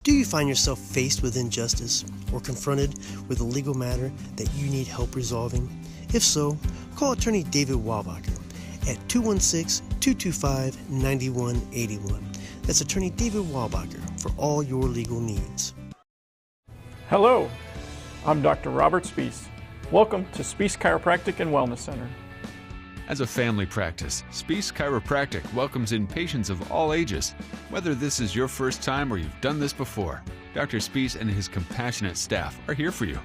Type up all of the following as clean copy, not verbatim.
Do you find yourself faced with injustice or confronted with a legal matter that you need help resolving? If so, call attorney David Walbacher at 216-225-9181. That's attorney David Walbacher for all your legal needs. Hello, I'm Dr. Robert Spees. Welcome to Spees Chiropractic and Wellness Center. As a family practice, Spees Chiropractic welcomes in patients of all ages. Whether this is your first time or you've done this before, Dr. Spees and his compassionate staff are here for you.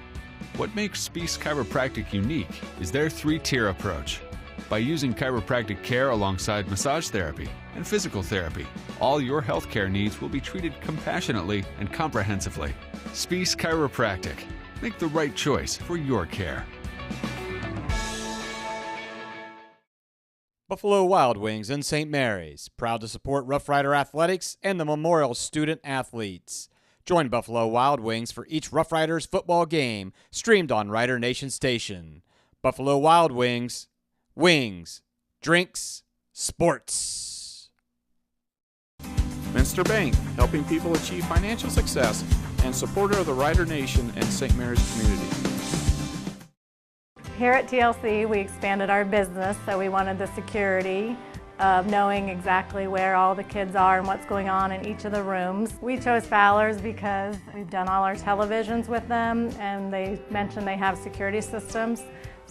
What makes Spees Chiropractic unique is their three-tier approach. By using chiropractic care alongside massage therapy and physical therapy, all your healthcare needs will be treated compassionately and comprehensively. Spees Chiropractic. Make the right choice for your care. Buffalo Wild Wings in St. Mary's, proud to support Rough Rider Athletics and the Memorial Student Athletes. Join Buffalo Wild Wings for each Rough Riders football game, streamed on Rider Nation Station. Buffalo Wild Wings, wings, drinks, sports. Minster Bank, helping people achieve financial success, and supporter of the Rider Nation and St. Mary's community. Here at TLC, we expanded our business, so we wanted the security of knowing exactly where all the kids are and what's going on in each of the rooms. We chose Fowler's because we've done all our televisions with them, and they mentioned they have security systems.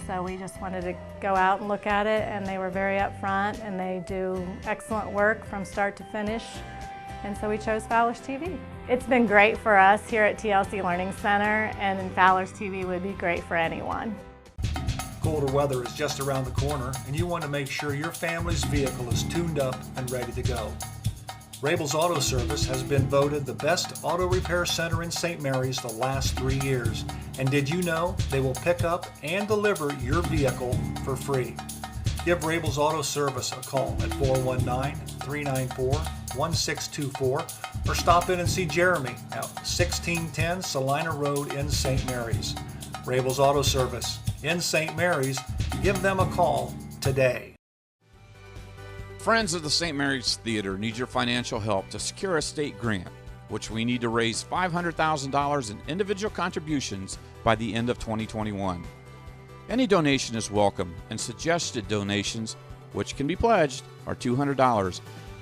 So we just wanted to go out and look at it, and they were very upfront, and they do excellent work from start to finish. And so we chose Fowler's TV. It's been great for us here at TLC Learning Center, and Fowler's TV would be great for anyone. Colder weather is just around the corner, and you want to make sure your family's vehicle is tuned up and ready to go. Rabel's Auto Service has been voted the best auto repair center in St. Mary's the last 3 years. And did you know they will pick up and deliver your vehicle for free? Give Rabel's Auto Service a call at 419-394-1624 or stop in and see Jeremy at 1610 Salina Road in St. Mary's. Rabel's Auto Service in St. Mary's. Give them a call today. Friends of the St. Mary's Theater need your financial help to secure a state grant, which we need to raise $500,000 in individual contributions by the end of 2021. Any donation is welcome, and suggested donations, which can be pledged, are $200,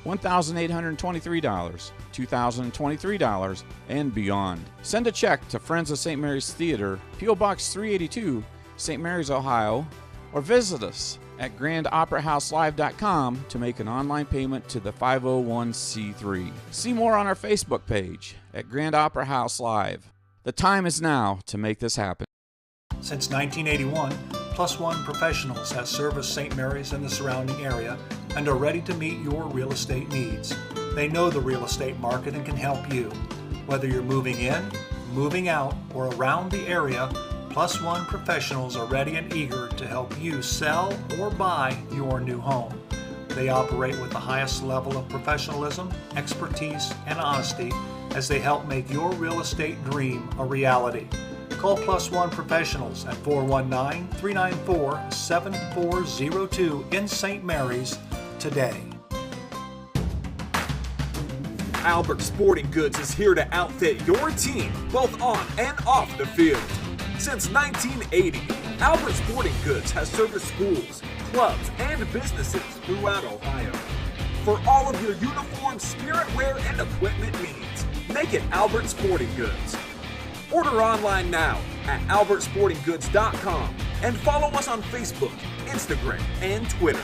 $1,823, $2,023, and beyond. Send a check to Friends of St. Mary's Theater, P.O. Box 382, St. Mary's, Ohio, or visit us at grandoperahouselive.com to make an online payment to the 501c3. See more on our Facebook page at Grand Opera House Live. The time is now to make this happen. Since 1981, Plus One Professionals has serviced St. Mary's and the surrounding area and are ready to meet your real estate needs. They know the real estate market and can help you. Whether you're moving in, moving out, or around the area, Plus One Professionals are ready and eager to help you sell or buy your new home. They operate with the highest level of professionalism, expertise, and honesty as they help make your real estate dream a reality. Call Plus One Professionals at 419-394-7402 in St. Mary's today. Albert Sporting Goods is here to outfit your team both on and off the field. Since 1980, Albert Sporting Goods has serviced schools, clubs, and businesses throughout Ohio. For all of your uniform, spirit wear, and equipment needs, make it Albert Sporting Goods. Order online now at albertsportinggoods.com and follow us on Facebook, Instagram, and Twitter.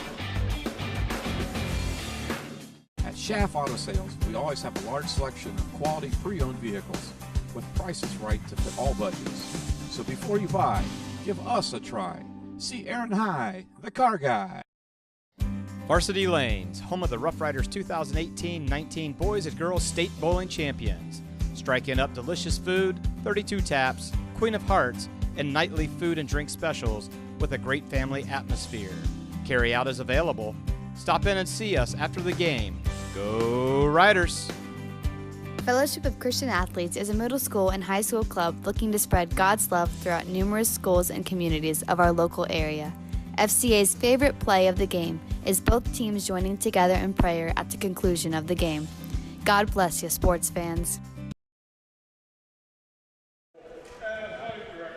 At Schaff Auto Sales, we always have a large selection of quality pre-owned vehicles with prices right to fit all budgets. So before you buy, give us a try. See Aaron High, the car guy. Varsity Lanes, home of the Rough Riders 2018-19 Boys and Girls State Bowling Champions. Striking up delicious food, 32 taps, Queen of Hearts, and nightly food and drink specials with a great family atmosphere. Carry out is available. Stop in and see us after the game. Go Riders! Fellowship of Christian Athletes is a middle school and high school club looking to spread God's love throughout numerous schools and communities of our local area. FCA's favorite play of the game is both teams joining together in prayer at the conclusion of the game. God bless you, sports fans.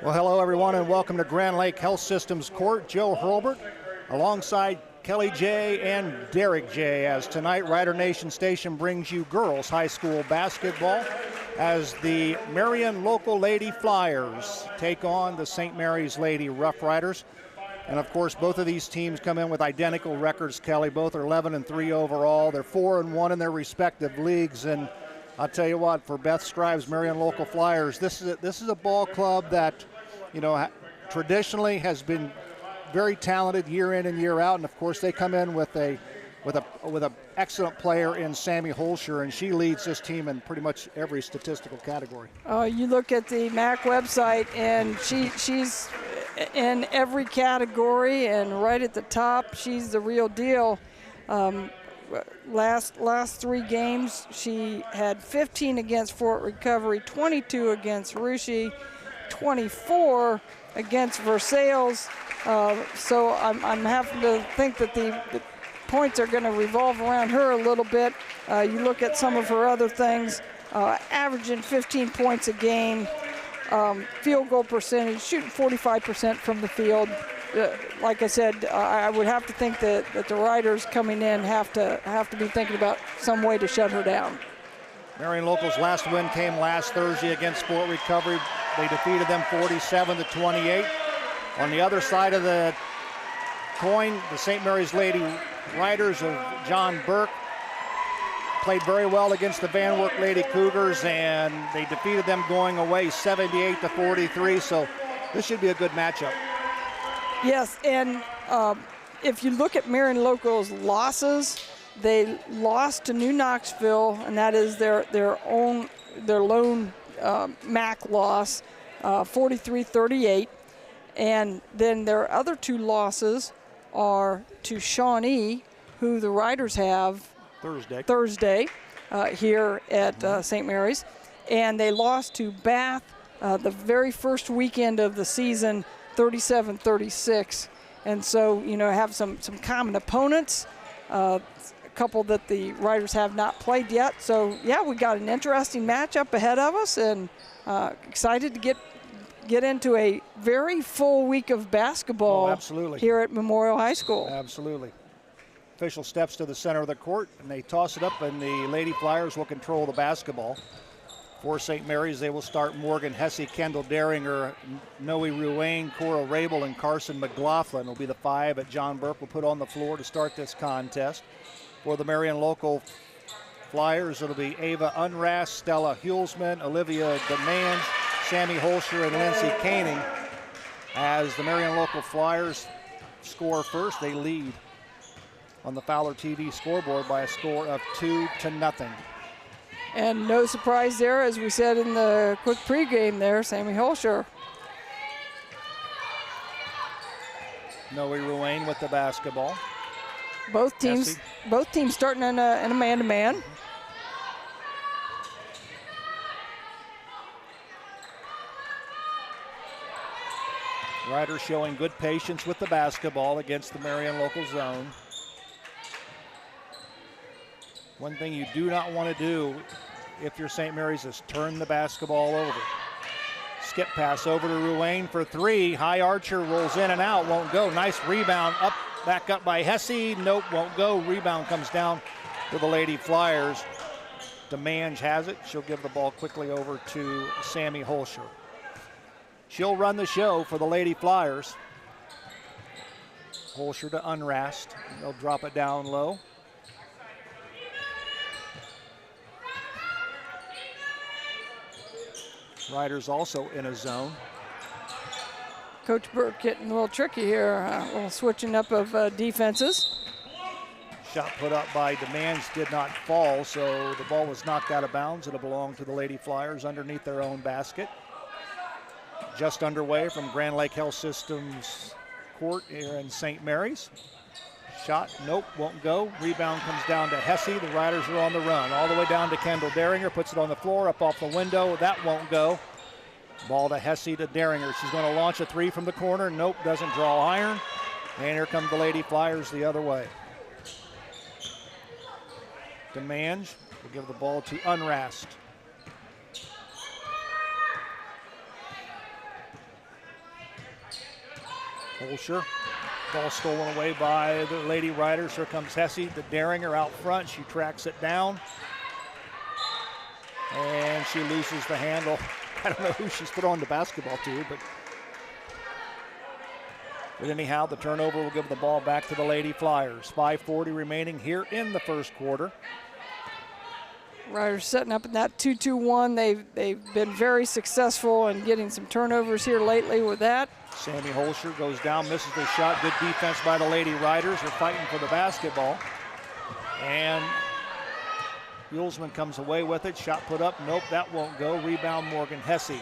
Well, hello everyone and welcome to Grand Lake Health Systems Court. Joe Hurlbert alongside Kelly J. and Derek J. as tonight Rider Nation Station brings you girls high school basketball as the Marion local Lady Flyers take on the St. Mary's Lady Rough Riders. And of course, both of these teams come in with identical records, Kelly. Both are 11-3 overall. They're 4-1 in their respective leagues. And I'll tell you what, for Beth Scribe's Marion local Flyers, this is a ball club that, you know, traditionally has been very talented year in and year out. And of course, they come in with a excellent player in Sammy Holscher, and she leads this team in pretty much every statistical category. You look at the MAC website, and she's in every category, and right at the top, she's the real deal. Last 3 games, she had 15 against Fort Recovery, 22 against Russia, 24 against Versailles. So I'm having to think that the points are going to revolve around her a little bit. You look at some of her other things, averaging 15 points a game, field goal percentage, shooting 45% from the field. Like I said, I would have to think that the Riders coming in have to be thinking about some way to shut her down. Marion Local's last win came last Thursday against Fort Recovery. They defeated them 47-28. On the other side of the coin, the St. Mary's Lady Riders of John Burke played very well against the Van Werk Lady Cougars, and they defeated them going away 78-43. So this should be a good matchup. Yes, and if you look at Marion Local's losses, they lost to New Knoxville, and that is their lone MAC loss, 43-38. And then their other 2 losses are to Shawnee, who the Riders have Thursday here at St. Mary's. And they lost to Bath the very first weekend of the season, 37-36. And so, you know, have some common opponents, a couple that the Riders have not played yet. So, yeah, we got an interesting matchup ahead of us, and excited to get into a very full week of basketball here at Memorial High School. Absolutely. Official steps to the center of the court, and they toss it up, and the Lady Flyers will control the basketball. For St. Mary's, they will start Morgan Hesse, Kendall Deringer, Noe Ruane, Cora Rabel, and Carson McLaughlin will be the 5 that John Burke will put on the floor to start this contest. For the Marion local Flyers, it'll be Ava Unrast, Stella Hulsman, Olivia DeMange, Sammy Holscher, and Lindsay Koenig. As the Marion local Flyers score first, they lead on the Fowler TV scoreboard by a score of 2-0. And no surprise there, as we said in the quick pregame there, Sammy Holscher. Noe Ruane with the basketball. Both teams starting in a man-to-man. Riders showing good patience with the basketball against the Marion local zone. One thing you do not want to do if you're St. Mary's is turn the basketball over. Skip pass over to Ruane for 3. High Archer rolls in and out, won't go. Nice rebound, back up by Hesse. Nope, won't go. Rebound comes down to the Lady Flyers. DeMange has it. She'll give the ball quickly over to Sammy Holscher. She'll run the show for the Lady Flyers. Holscher to Unrast. They'll drop it down low. Riders also in a zone. Coach Burke getting a little tricky here, a little switching up of defenses. Shot put up by DeMange did not fall, so the ball was knocked out of bounds. It'll belong to the Lady Flyers underneath their own basket. Just underway from Grand Lake Health Systems Court here in St. Mary's. Shot, nope, won't go. Rebound comes down to Hesse. The Riders are on the run. All the way down to Kendall Deringer, puts it on the floor, up off the window. That won't go. Ball to Hesse to Deringer. She's going to launch a 3 from the corner. Nope, doesn't draw iron. And here come the Lady Flyers the other way. DeMange will give the ball to Unrast. Holscher. Ball stolen away by the Lady Riders. Here comes Hesse, the Daringer out front. She tracks it down. And she loses the handle. I don't know who she's throwing the basketball to, but anyhow, the turnover will give the ball back to the Lady Flyers. 5:40 remaining here in the first quarter. Riders setting up in that 2-2-1. They've been very successful in getting some turnovers here lately with that. Sammy Holscher goes down, misses the shot. Good defense by the Lady Riders. They're fighting for the basketball. And Hulsman comes away with it. Shot put up. Nope, that won't go. Rebound Morgan Hesse.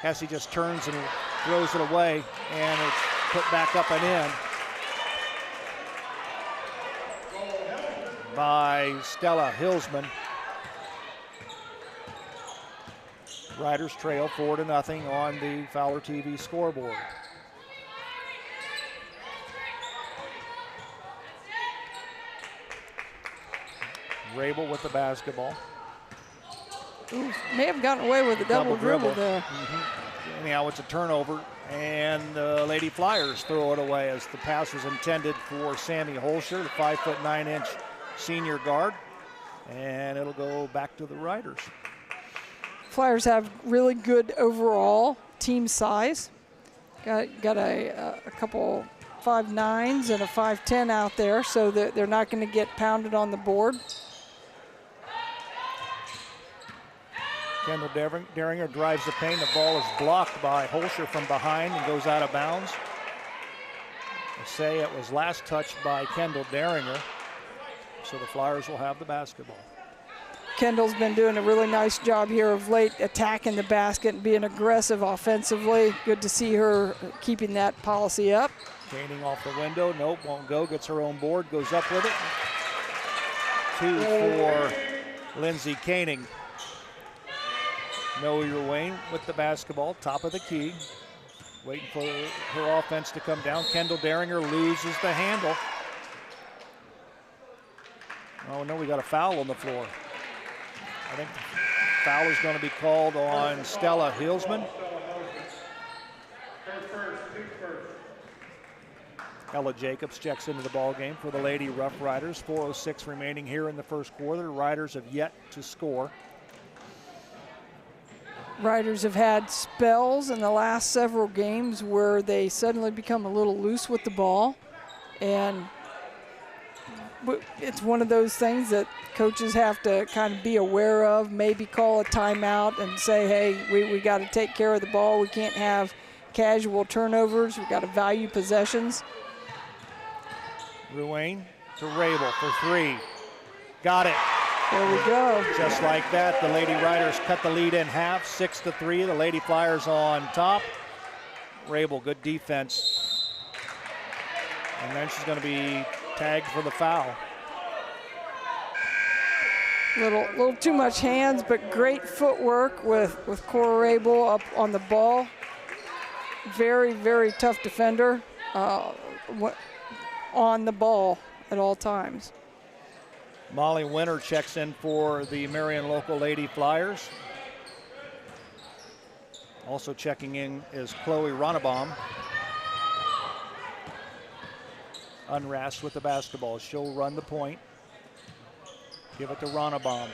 Hesse just turns and throws it away, and it's put back up and in by Stella Hulsman. Riders trail 4-0 on the Fowler TV scoreboard. Rabel with the basketball. Ooh, may have gotten away with a double dribble there. Anyhow, it's a turnover, and the Lady Flyers throw it away as the pass was intended for Sammy Holscher, the 5'9" senior guard, and it'll go back to the Riders. Flyers have really good overall team size. Got a couple 5'9s and a 5'10" out there, so that they're not going to get pounded on the board. Kendall Daringer drives the paint. The ball is blocked by Holscher from behind and goes out of bounds. I say it was last touched by Kendall Daringer, so the Flyers will have the basketball. Kendall's been doing a really nice job here of late, attacking the basket and being aggressive offensively. Good to see her keeping that policy up. Gaining off the window, nope, won't go. Gets her own board, goes up with it. 2 for Lindsay Koenig. Noe Ruane with the basketball, top of the key. Waiting for her offense to come down. Kendall Daringer loses the handle. Oh no, we got a foul on the floor. I think the foul is going to be called on Stella Hulsman. Ella Jacobs checks into the ball game for the Lady Rough Riders. 4:06 remaining here in the first quarter. Riders have yet to score. Riders have had spells in the last several games where they suddenly become a little loose with the ball, and it's one of those things that coaches have to kind of be aware of, maybe call a timeout and say, hey, we got to take care of the ball. We can't have casual turnovers. We've got to value possessions. Ruane to Rabel for 3. Got it. There we go. Just like that, the Lady Riders cut the lead in half, 6-3. The Lady Flyers on top. Rabel, good defense. And then she's going to be tagged for the foul. Little too much hands, but great footwork with Cora Rabel up on the ball. Very, very tough defender on the ball at all times. Molly Winter checks in for the Marion local Lady Flyers. Also checking in is Chloe Ronnebaum. Unrast with the basketball. She'll run the point. Give it to Ronnebaum.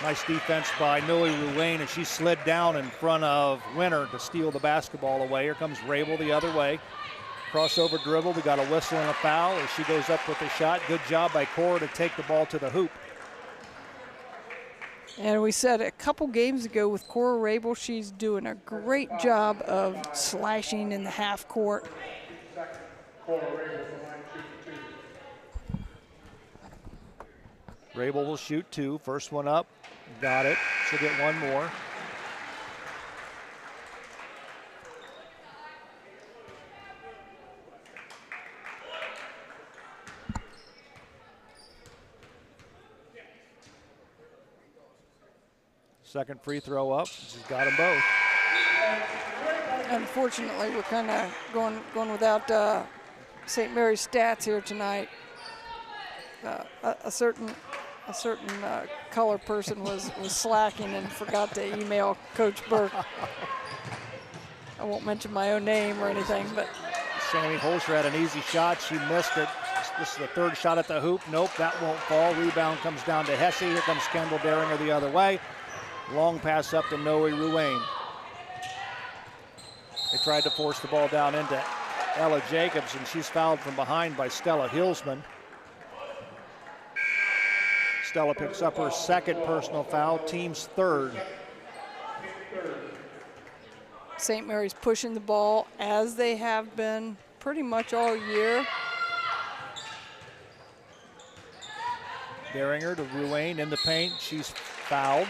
Nice defense by Noe Ruane as she slid down in front of Winter to steal the basketball away. Here comes Rabel the other way. Crossover dribble. We got a whistle and a foul as she goes up with the shot. Good job by Cora to take the ball to the hoop. And we said a couple games ago with Cora Rabel, she's doing a great job of slashing in the half court. Rabel will shoot 2. First one up. Got it. She'll get one more. Second free throw up. She's got them both. Unfortunately, we're kind of going without St. Mary's stats here tonight. A certain color person was slacking and forgot to email Coach Burke. I won't mention my own name or anything, but. Sammy Holscher had an easy shot. She missed it. This is the third shot at the hoop. Nope, that won't fall. Rebound comes down to Hesse. Here comes Kendall Daringer the other way. Long pass up to Noe Ruane. They tried to force the ball down into Ella Jacobs, and she's fouled from behind by Stella Hilsman. Stella picks up her second personal foul, team's third. St. Mary's pushing the ball as they have been pretty much all year. Daringer to Ruane in the paint. She's fouled.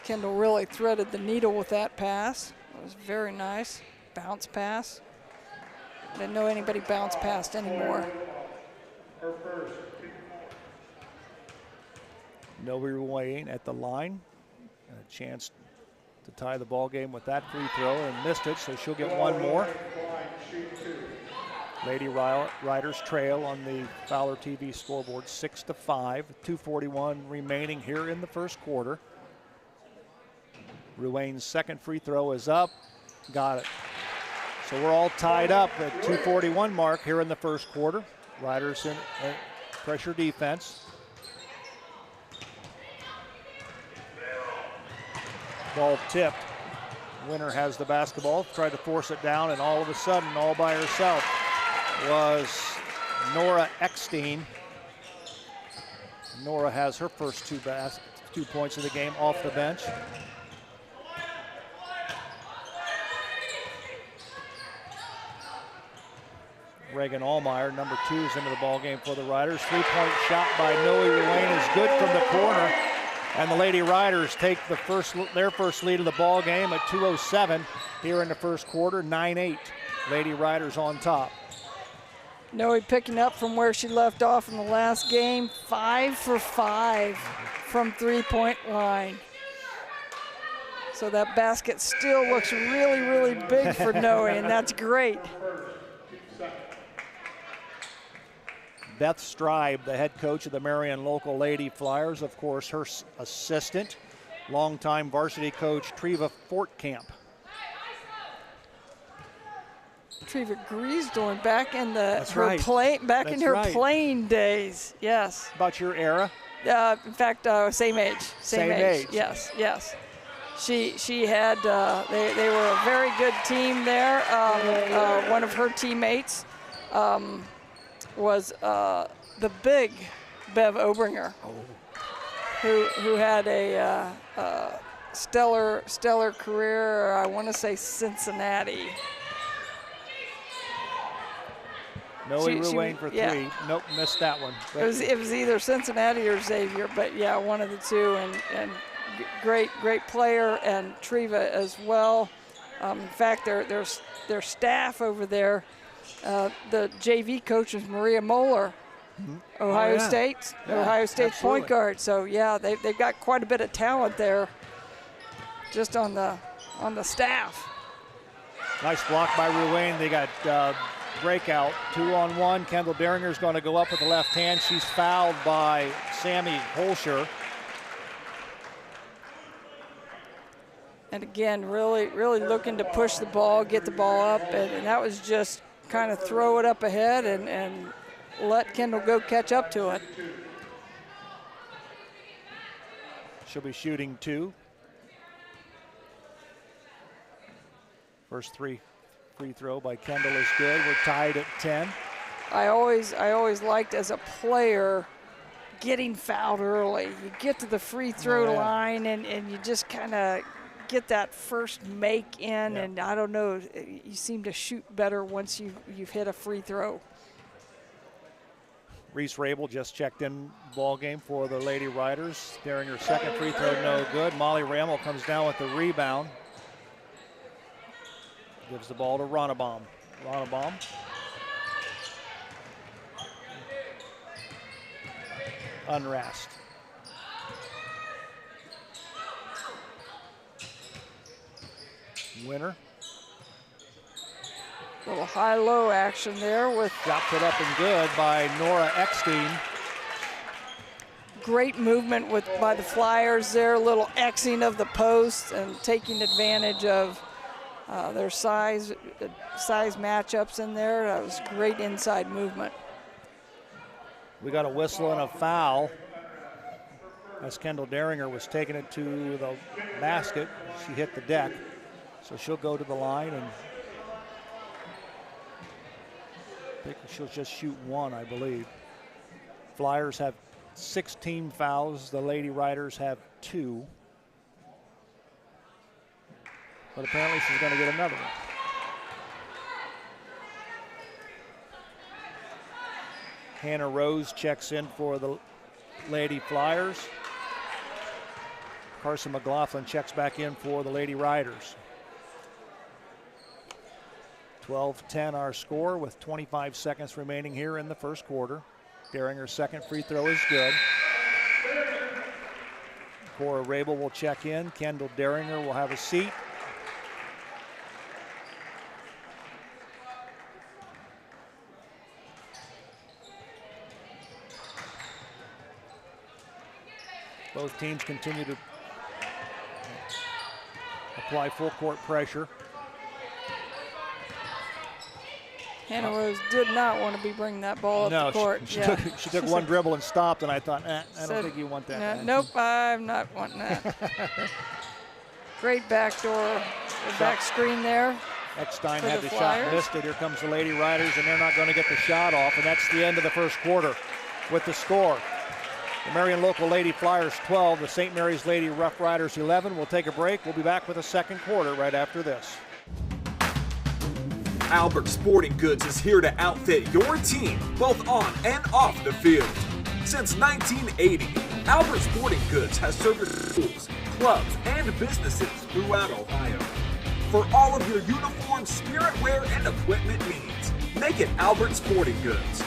Kendall really threaded the needle with that pass. It was very nice. Bounce pass. Didn't know anybody bounce passed anymore. Noe Ruane at the line. A chance to tie the ball game with that free throw and missed it, so she'll get one more. Lady Riders trail on the Fowler TV scoreboard 6-5, 2:41 remaining here in the first quarter. Ruane's second free throw is up, got it. So we're all tied up at 2:41 mark here in the first quarter. Riders in pressure defense. Ball tipped. Winner has the basketball, tried to force it down, and all of a sudden, all by herself, was Nora Eckstein. Nora has her first 2 points of the game off the bench. Reagan Allmeyer, number 2, is into the ball game for the Riders. 3-point shot by Noe Ruane is good from the corner. And the Lady Riders take their first lead of the ball game at 2:07 here in the first quarter, 9-8. Lady Riders on top. Noe picking up from where she left off in the last game, 5 for 5 from three-point line. So that basket still looks really, really big for Noe, and that's great. Beth Stribe, the head coach of the Marion local Lady Flyers, of course, her assistant, longtime varsity coach Treva Fortcamp. Treva Griesdorn back in her playing days. Yes. About your era? In fact, same age. Same age. Yes. She had. They were a very good team there. One of her teammates was the big Bev Obringer, who had a stellar career. I want to say Cincinnati. Noe Ruane for 3. Yeah. Nope, missed that one. It was either Cincinnati or Xavier, but yeah, one of the two. And great player, and Treva as well. In fact, their staff over there. The JV coach is Maria Moeller, Ohio State's absolutely. point guard. So yeah, they've got quite a bit of talent there, just on the staff. Nice block by Ruane. They got breakout, 2-on-1. Kendall Daringer is going to go up with the left hand. She's fouled by Sammy Holscher. And again, really looking to push the ball, get the ball up, and that was just kind of throw it up ahead and let Kendall go catch up to it. She'll be shooting 2. First free throw by Kendall is good. We're tied at 10. I always liked as a player getting fouled early. You get to the free throw line and you just kind of get that first make in, and I don't know, you seem to shoot better once you've hit a free throw. Reese Rabel just checked in ball game for the Lady Riders. Daringer's second free throw no good. Molly Ramel comes down with the rebound. Gives the ball to Ronnebaum. Unrest. Winner. Little high-low action there with. Shot put up and good by Nora Eckstein. great movement by the Flyers there, a little Xing of the post and taking advantage of their size matchups in there. That was great inside movement. We got a whistle and a foul as Kendall Deringer was taking it to the basket. She hit the deck, so she'll go to the line, and I think she'll just shoot one, I believe. Flyers have 16 fouls. The Lady Riders have 2. But apparently she's going to get another one. Hannah Rose checks in for the Lady Flyers. Carson McLaughlin checks back in for the Lady Riders. 12-10 our score with 25 seconds remaining here in the first quarter. Deringer's second free throw is good. Cora Rabel will check in. Kendall Deringer will have a seat. Both teams continue to apply full court pressure. Hannah Rose did not want to be bringing that ball up the court. She took one dribble and stopped, and I thought, I don't think you want that. Nope, I'm not wanting that. Great backdoor, back screen there. Eckstein had the shot, missed it. Here comes the Lady Riders, and they're not going to get the shot off, and that's the end of the first quarter with the score. The Marion local Lady Flyers 12, the St. Mary's Lady Rough Riders 11. We'll take a break. We'll be back with the second quarter right after this. Albert Sporting Goods is here to outfit your team, both on and off the field. Since 1980, Albert Sporting Goods has serviced schools, clubs, and businesses throughout Ohio. For all of your uniform, spirit wear, and equipment needs, make it Albert Sporting Goods.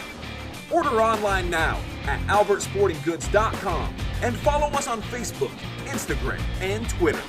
Order online now at albertsportinggoods.com and follow us on Facebook, Instagram, and Twitter.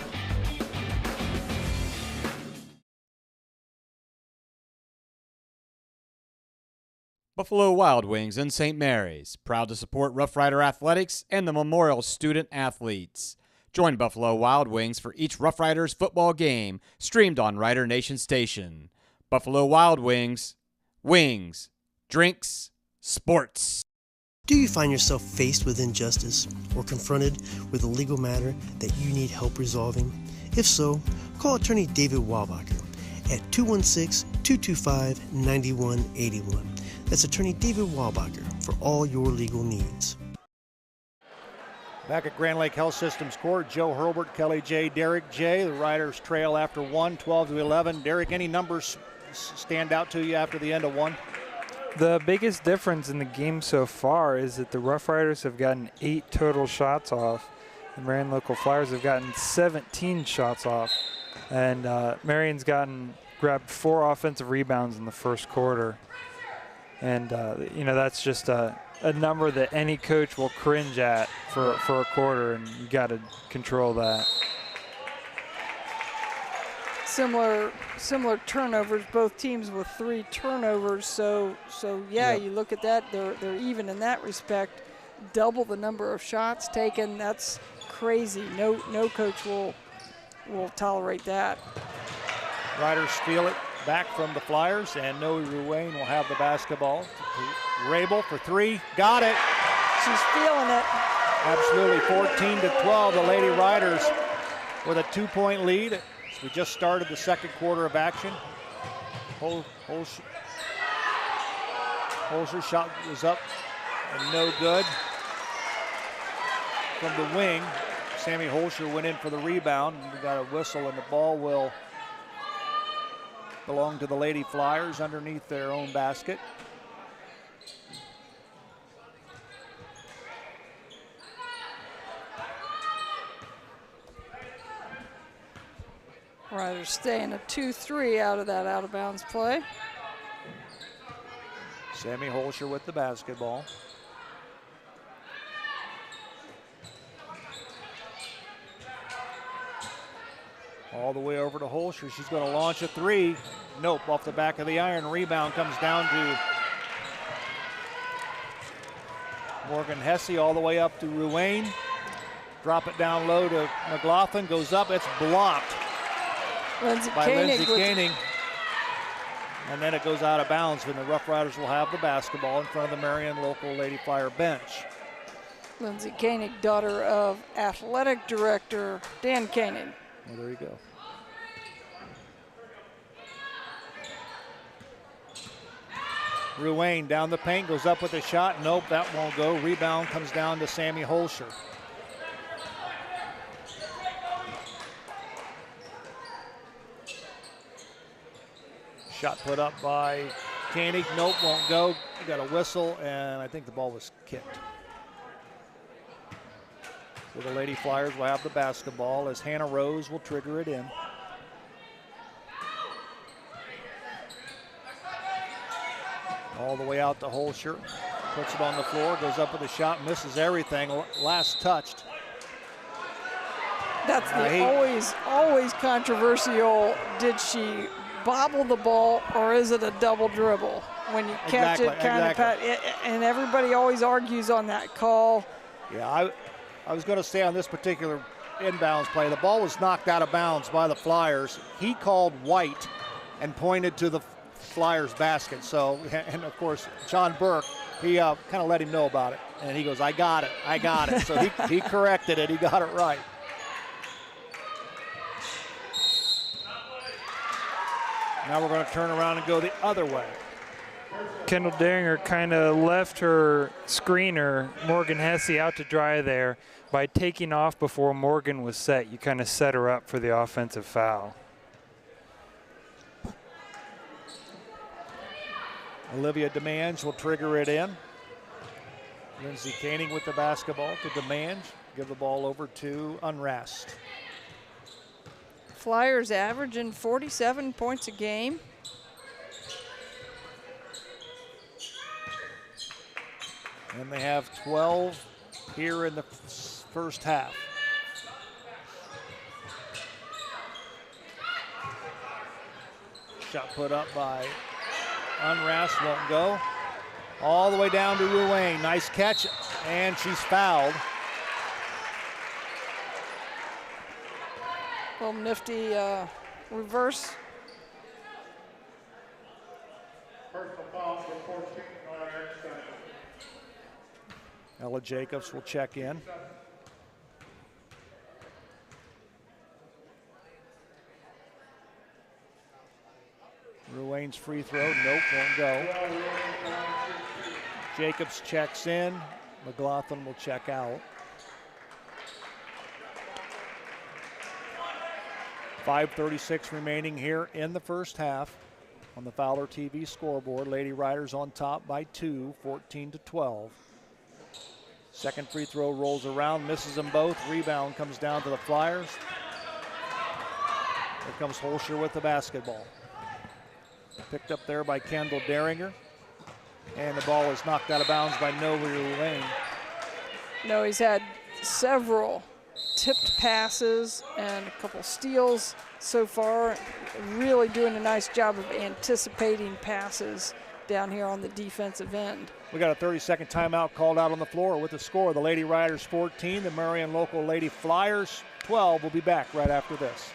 Buffalo Wild Wings in St. Mary's, proud to support Rough Rider Athletics and the Memorial Student Athletes. Join Buffalo Wild Wings for each Rough Riders football game, streamed on Rider Nation Station. Buffalo Wild Wings, wings, drinks, sports. Do you find yourself faced with injustice or confronted with a legal matter that you need help resolving? If so, call attorney David Walbacher at 216-225-9181. That's attorney David Walbacher for all your legal needs. Back at Grand Lake Health Systems Court, Joe Hurlbert, Kelly J, Derek J. The Riders trail after 1, 12-11. Derek, any numbers stand out to you after the end of 1? The biggest difference in the game so far is that the Rough Riders have gotten 8 total shots off. The Marion local Flyers have gotten 17 shots off. And Marion's grabbed 4 offensive rebounds in the first quarter. And, that's just a number that any coach will cringe at for a quarter, and you got to control that. Similar turnovers, both teams with 3 turnovers. So yeah, you look at that, they're even in that respect. Double the number of shots taken. That's crazy. No coach will tolerate that. Riders steal it back from the Flyers, and Noe Ruane will have the basketball. Rabel for 3, got it. She's feeling it. Absolutely, 14-12, the Lady Riders with a 2-point lead. We just started the second quarter of action. Holzer's shot was up and no good. From the wing, Sammy Holscher went in for the rebound. We got a whistle, and the ball will belong to the Lady Flyers underneath their own basket. Riders staying a 2-3 out of that out-of-bounds play. Sammy Holscher with the basketball. All the way over to Holscher. She's going to launch a 3. Nope, off the back of the iron. Rebound comes down to Morgan Hesse all the way up to Ruane. Drop it down low to McLaughlin. Goes up. It's blocked by Lindsay Koenig. And then it goes out of bounds, and the Rough Riders will have the basketball in front of the Marion local Lady Flyer bench. Lindsay Koenig, daughter of athletic director Dan Koenig. Well, there you go. Ruane down the paint, goes up with a shot. Nope, that won't go. Rebound comes down to Sammy Holscher. Shot put up by Koenig. Nope, won't go. We got a whistle, and I think the ball was kicked. So the Lady Flyers will have the basketball as Hannah Rose will trigger it in. All the way out to Holscher. Puts it on the floor, goes up with a shot, misses everything. Last touched. That's the always controversial. Did she bobble the ball, or is it a double dribble? When you catch it, kind of pat, and everybody always argues on that call. Yeah, I was going to say on this particular inbounds play, the ball was knocked out of bounds by the Flyers. He called white and pointed to the Flyers basket. So, and of course, John Burke, he kind of let him know about it. And he goes, I got it. So he corrected it. He got it right. Now we're going to turn around and go the other way. Kendall Daringer kind of left her screener, Morgan Hesse, out to dry there by taking off before Morgan was set. You kind of set her up for the offensive foul. Olivia Demange will trigger it in. Lindsay Koenig with the basketball to Demange. Give the ball over to Unrest. Flyers averaging 47 points a game. And they have 12 here in the first half. Shot put up by Unrest, won't go. All the way down to Ruane. Nice catch, and she's fouled. Little nifty reverse. Ella Jacobs will check in. Ruane's free throw, nope, won't go. Jacobs checks in. McLaughlin will check out. 5:36 remaining here in the first half. On the Fowler TV scoreboard, Lady Riders on top by 2, 14-12. Second free throw rolls around, misses them both. Rebound comes down to the Flyers. Here comes Holscher with the basketball. Picked up there by Kendall Daringer. And the ball is knocked out of bounds by Noe Lane. No, he's had several tipped passes and a couple steals so far. Really doing a nice job of anticipating passes down here on the defensive end. We got a 30-second timeout called out on the floor with the score. The Lady Riders 14, the Marion local Lady Flyers 12. We'll be back right after this.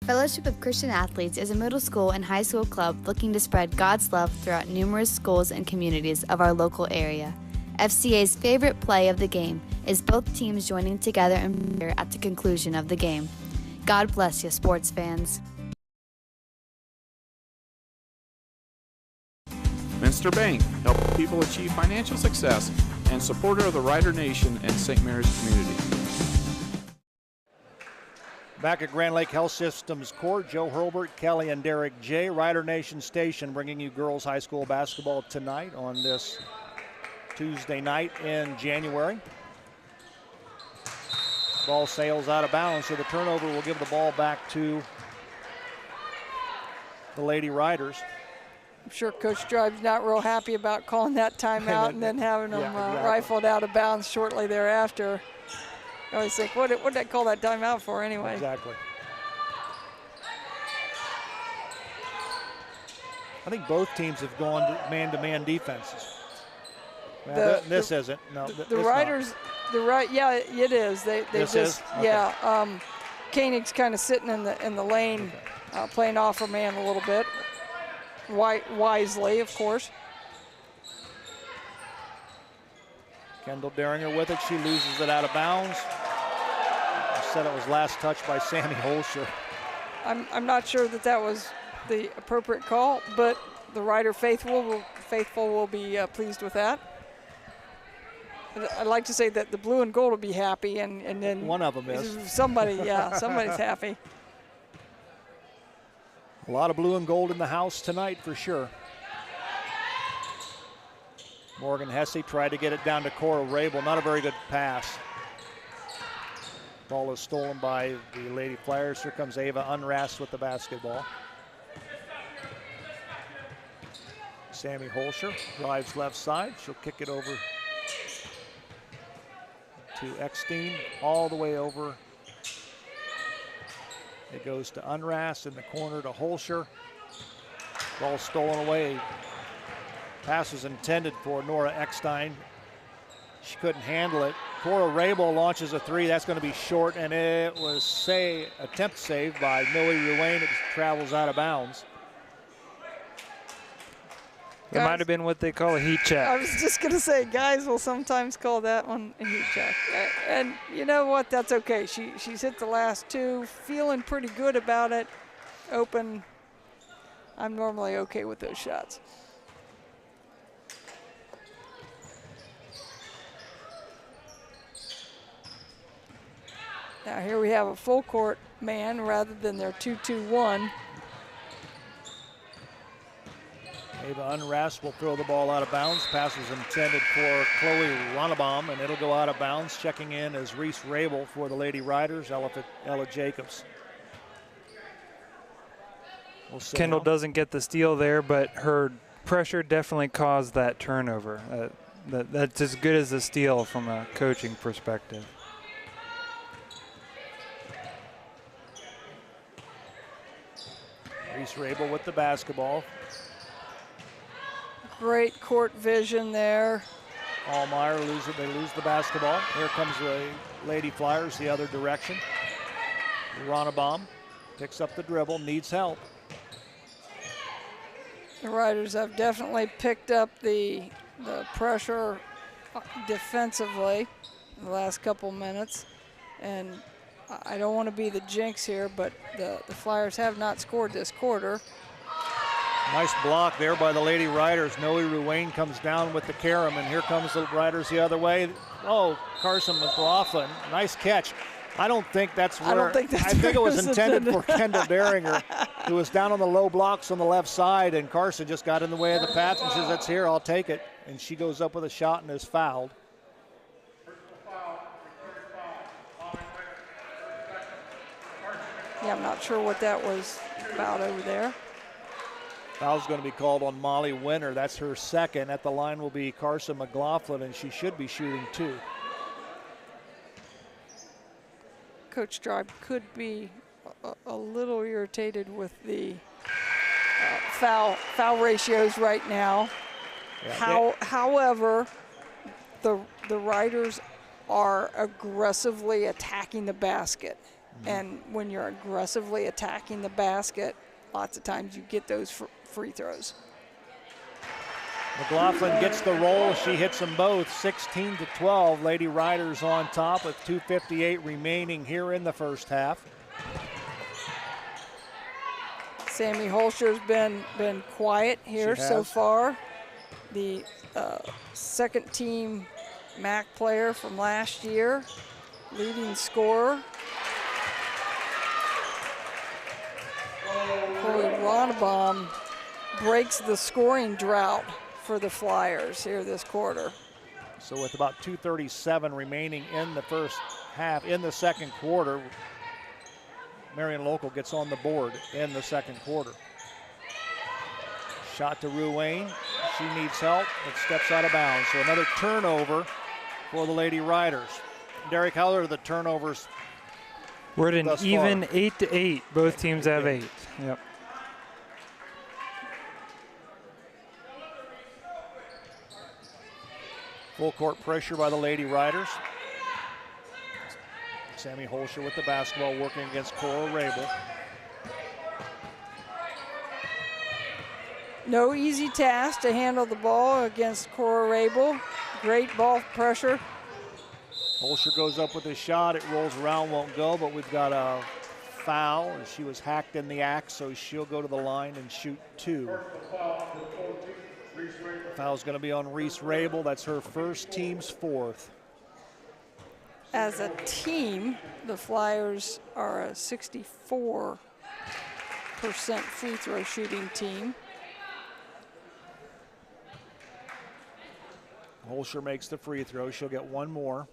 Fellowship of Christian Athletes is a middle school and high school club looking to spread God's love throughout numerous schools and communities of our local area. FCA's favorite play of the game is both teams joining together in prayer at the conclusion of the game. God bless you, sports fans. Minster Bank, helping people achieve financial success, and supporter of the Rider Nation and St. Mary's community. Back at Grand Lake Health Systems Court, Joe Hurlbert, Kelly, and Derek J. Rider Nation Station bringing you girls high school basketball tonight on this Tuesday night in January. Ball sails out of bounds, so the turnover will give the ball back to the Lady Riders. I'm sure Coach Drive's not real happy about calling that timeout and then having them exactly. rifled out of bounds shortly thereafter. I always think, what did they call that timeout for anyway? Exactly. I think both teams have gone to man-defenses. This isn't. No, the Riders. Yeah, it is. They this just is? Okay. yeah. Koenig's kind of sitting in the lane, playing off her man a little bit, wisely, of course. Kendall Deringer with it. She loses it out of bounds. I said it was last touched by Sammy Holscher. I'm not sure that was the appropriate call, but the Rider faithful will be pleased with that. I'd like to say that the blue and gold will be happy, and then one of them is. Somebody's happy. A lot of blue and gold in the house tonight for sure. Morgan Hesse tried to get it down to Cora Rabel. Not a very good pass. Ball is stolen by the Lady Flyers. Here comes Ava Unrast with the basketball. Sammy Holscher drives left side. She'll kick it over to Eckstein, all the way over. It goes to Unrast in the corner to Holscher. Ball stolen away. Pass was intended for Nora Eckstein. She couldn't handle it. Cora Rabel launches a three. That's going to be short, and it was attempt saved by Millie Ruane. It travels out of bounds. It might have been what they call a heat check. I was just going to say, guys will sometimes call that one a heat check. And you know what? That's okay. She's hit the last two, feeling pretty good about it. Open. I'm normally okay with those shots. Now here we have a full court man rather than their 2-2-1. Ava Unrast will throw the ball out of bounds. Pass was intended for Chloe Ronnebaum, and it'll go out of bounds. Checking in is Reese Rabel for the Lady Riders, Ella Jacobs. Kendall doesn't get the steal there, but her pressure definitely caused that turnover. That's as good as a steal from a coaching perspective. Reese Rabel with the basketball. Great court vision there. Allmeyer they lose the basketball. Here comes the Lady Flyers the other direction. Ronnebaum picks up the dribble, needs help. The Riders have definitely picked up the pressure defensively in the last couple minutes. And I don't want to be the jinx here, but the Flyers have not scored this quarter. Nice block there by the Lady Riders. Noe Ruane comes down with the carom, and here comes the Riders the other way. Oh, Carson McLaughlin, nice catch. I don't think that's where. I think it was intended for Kendall Deringer, who was down on the low blocks on the left side, and Carson just got in the way of the pass and says, "That's here, I'll take it." And she goes up with a shot and is fouled. Yeah, I'm not sure what that was about over there. Foul's going to be called on Molly Winter. That's her second. At the line will be Carson McLaughlin, and she should be shooting two. Coach Tribe could be a little irritated with the foul ratios right now. Yeah, however, the Riders are aggressively attacking the basket. Mm-hmm. And when you're aggressively attacking the basket, lots of times you get those free throws. McLaughlin gets the roll. She hits them both, 16-12. Lady Riders on top with 2:58 remaining here in the first half. Sammy Holscher's been quiet here so far. The second team MAC player from last year, leading scorer. Chloe Ronnebaum breaks the scoring drought for the Flyers here this quarter. So with about 2:37 remaining in the first half, in the second quarter, Marion Local gets on the board in the second quarter. Shot to Ruane. She needs help. It steps out of bounds. So another turnover for the Lady Riders. Derek, how are the turnovers? We're at an even 8-8. Both teams have 8. Yep. Full court pressure by the Lady Riders. Sammy Holscher with the basketball, working against Cora Rabel. No easy task to handle the ball against Cora Rabel. Great ball pressure. Holscher goes up with a shot. It rolls around, won't go, but we've got a foul, and she was hacked in the act, so she'll go to the line and shoot 2. Foul's going to be on Reese Rabel. That's her first, team's 4th. As a team, the Flyers are a 64% free throw shooting team. Holscher makes the free throw. She'll get 1 more.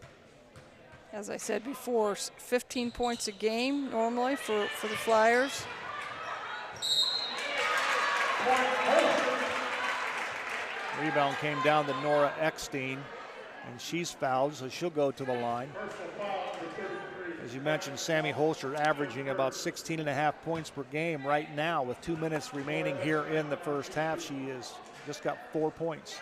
As I said before, 15 points a game normally for the Flyers. Rebound came down to Nora Eckstein, and she's fouled, so she'll go to the line. As you mentioned, Sammy Holscher averaging about 16.5 points per game right now. With 2 minutes remaining here in the first half, she has just got 4 points.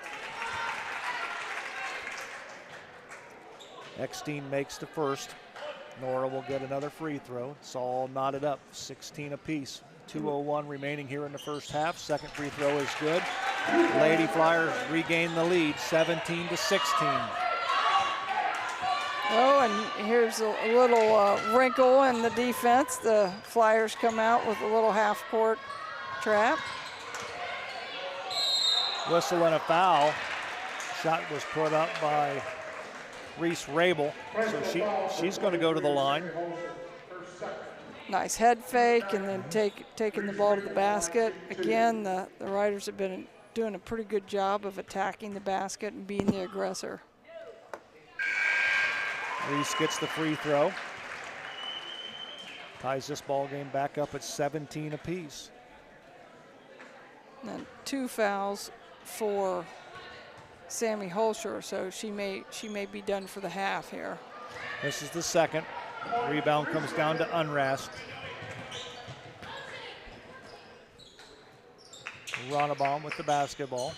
Eckstein makes the first. Nora will get another free throw. It's all knotted up, 16 apiece. 2:01 remaining here in the first half. Second free throw is good. Lady Flyers regain the lead, 17-16. Oh, and here's a little wrinkle in the defense. The Flyers come out with a little half-court trap. Whistle and a foul. Shot was put up by Reese Rabel, so she's going to go to the line. Nice head fake, and then taking the ball to the basket. Again, the Riders have been doing a pretty good job of attacking the basket and being the aggressor. Reese gets the free throw. Ties this ball game back up at 17 apiece. And 2 fouls for Sammy Holscher, so she may be done for the half here. This is the second. Rebound comes down to Unrast. Ronnebaum with the basketball.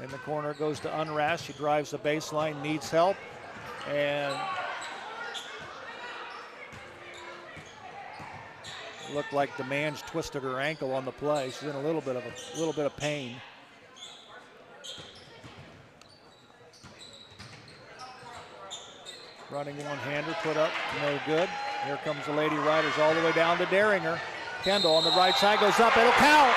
In the corner goes to Unrast. She drives the baseline, needs help, and looked like Demange twisted her ankle on the play. She's in a little bit of pain. Running one-hander put up, no good. Here comes the Lady Riders all the way down to Daringer. Kendall on the right side goes up, it'll count.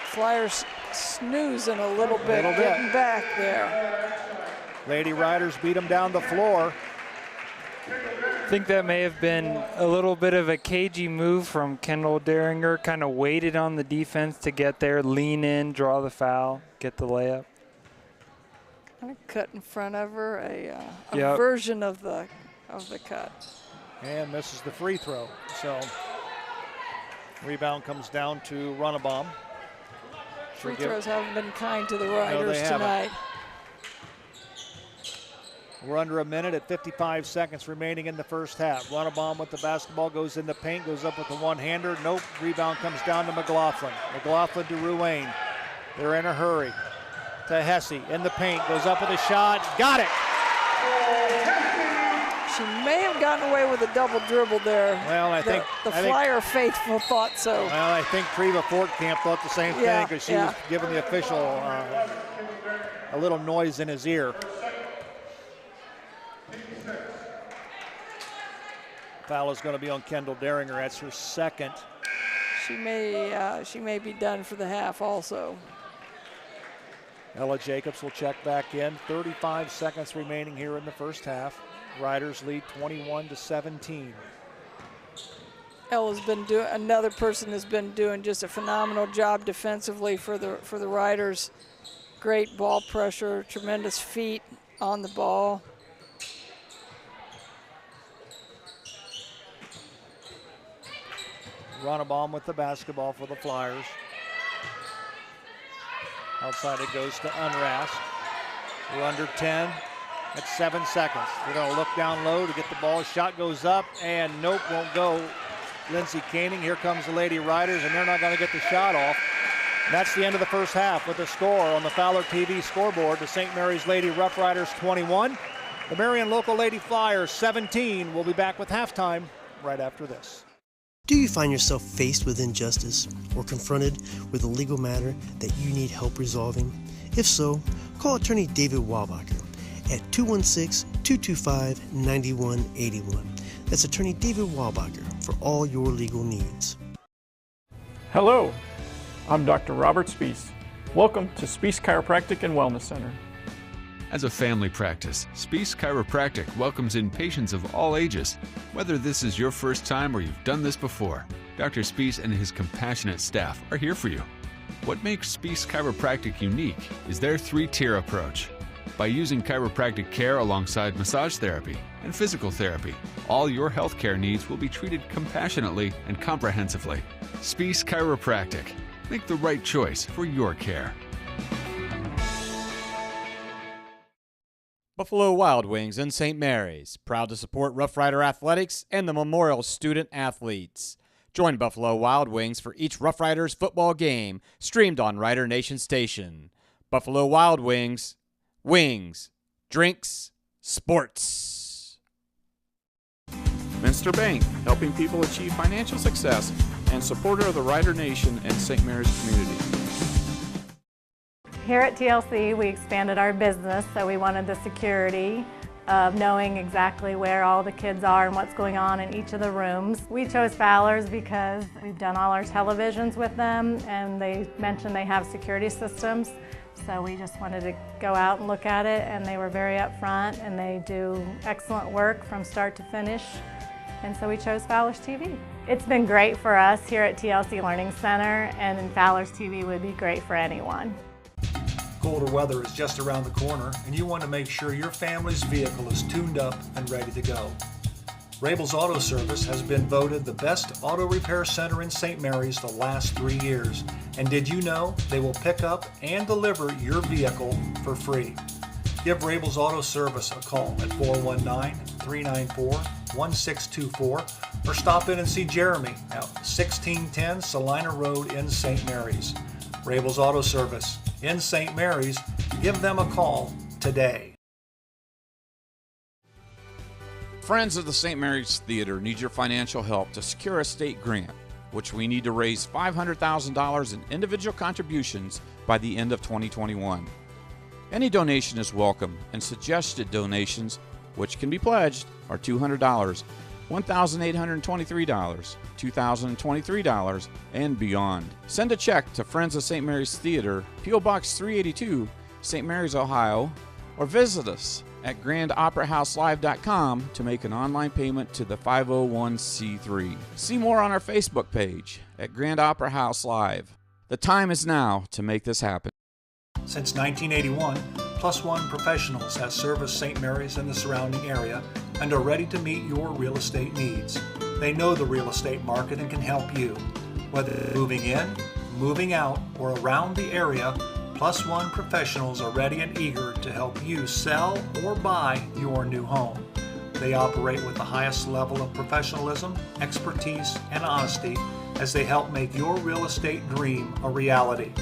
Flyers snoozing a little bit, getting back there. Lady Riders beat them down the floor. I think that may have been a little bit of a cagey move from Kendall Daringer. Kind of waited on the defense to get there, lean in, draw the foul, get the layup. Kind of cut in front of her, a version of the cut. And misses the free throw. So rebound comes down to Ronnebaum. Free throws haven't been kind to the Riders tonight. We're under a minute at 55 seconds remaining in the first half. Ronnebaum with the basketball, goes in the paint, goes up with the one-hander. Nope, rebound comes down to McLaughlin. McLaughlin to Ruane. They're in a hurry. To Hesse, in the paint, goes up with a shot, got it! She may have gotten away with a double dribble there. Well, I think the Flyer faithful thought so. Well, I think Treva Fortkamp thought the same thing, because she was giving the official a little noise in his ear. Foul is going to be on Kendall Daringer. That's her second. She may be done for the half also. Ella Jacobs will check back in. 35 seconds remaining here in the first half. Riders lead 21-17. Ella's been doing. Another person has been doing just a phenomenal job defensively for the Riders. Great ball pressure, tremendous feet on the ball. Ronnebaum with the basketball for the Flyers. Outside it goes to Unrast. We're under 10 at 7 seconds. They're going to look down low to get the ball. Shot goes up, and nope, won't go. Lindsey Koenig. Here comes the Lady Riders, and they're not going to get the shot off. And that's the end of the first half with the score on the Fowler TV scoreboard. The St. Mary's Lady Rough Riders 21. The Marion Local Lady Flyers 17. We'll be back with halftime right after this. Do you find yourself faced with injustice or confronted with a legal matter that you need help resolving? If so, call attorney David Walbacher at 216-225-9181. That's attorney David Walbacher for all your legal needs. Hello, I'm Dr. Robert Spees. Welcome to Spees Chiropractic and Wellness Center. As a family practice, Spees Chiropractic welcomes in patients of all ages. Whether this is your first time or you've done this before, Dr. Spees and his compassionate staff are here for you. What makes Spees Chiropractic unique is their three-tier approach. By using chiropractic care alongside massage therapy and physical therapy, all your healthcare needs will be treated compassionately and comprehensively. Spees Chiropractic. Make the right choice for your care. Buffalo Wild Wings in St. Mary's, proud to support Rough Rider Athletics and the Memorial Student Athletes. Join Buffalo Wild Wings for each Rough Riders football game, streamed on Rider Nation Station. Buffalo Wild Wings, wings, drinks, sports. Minster Bank, helping people achieve financial success, and supporter of the Rider Nation and St. Mary's community. Here at TLC, we expanded our business, so we wanted the security of knowing exactly where all the kids are and what's going on in each of the rooms. We chose Fowler's because we've done all our televisions with them, and they mentioned they have security systems. So we just wanted to go out and look at it, and they were very upfront, and they do excellent work from start to finish. And so we chose Fowler's TV. It's been great for us here at TLC Learning Center, and Fowler's TV would be great for anyone. Colder weather is just around the corner, and you want to make sure your family's vehicle is tuned up and ready to go. Rabel's Auto Service has been voted the best auto repair center in St. Mary's the last 3 years. And did you know they will pick up and deliver your vehicle for free? Give Rabel's Auto Service a call at 419-394-1624 or stop in and see Jeremy at 1610 Salina Road in St. Mary's. Rabel's Auto Service in St. Mary's. Give them a call today. Friends of the St. Mary's Theater need your financial help to secure a state grant, which we need to raise $500,000 in individual contributions by the end of 2021. Any donation is welcome, and suggested donations, which can be pledged, are $200, $1,823, $2,023, and beyond. Send a check to Friends of St. Mary's Theater, P.O. Box 382, St. Mary's, Ohio, or visit us at grandoperahouselive.com to make an online payment to the 501c3. See more on our Facebook page at Grand Opera House Live. The time is now to make this happen. Since 1981, Plus One Professionals has serviced St. Mary's and the surrounding area and are ready to meet your real estate needs. They know the real estate market and can help you. Whether moving in, moving out, or around the area, Plus One Professionals are ready and eager to help you sell or buy your new home. They operate with the highest level of professionalism, expertise, and honesty as they help make your real estate dream a reality.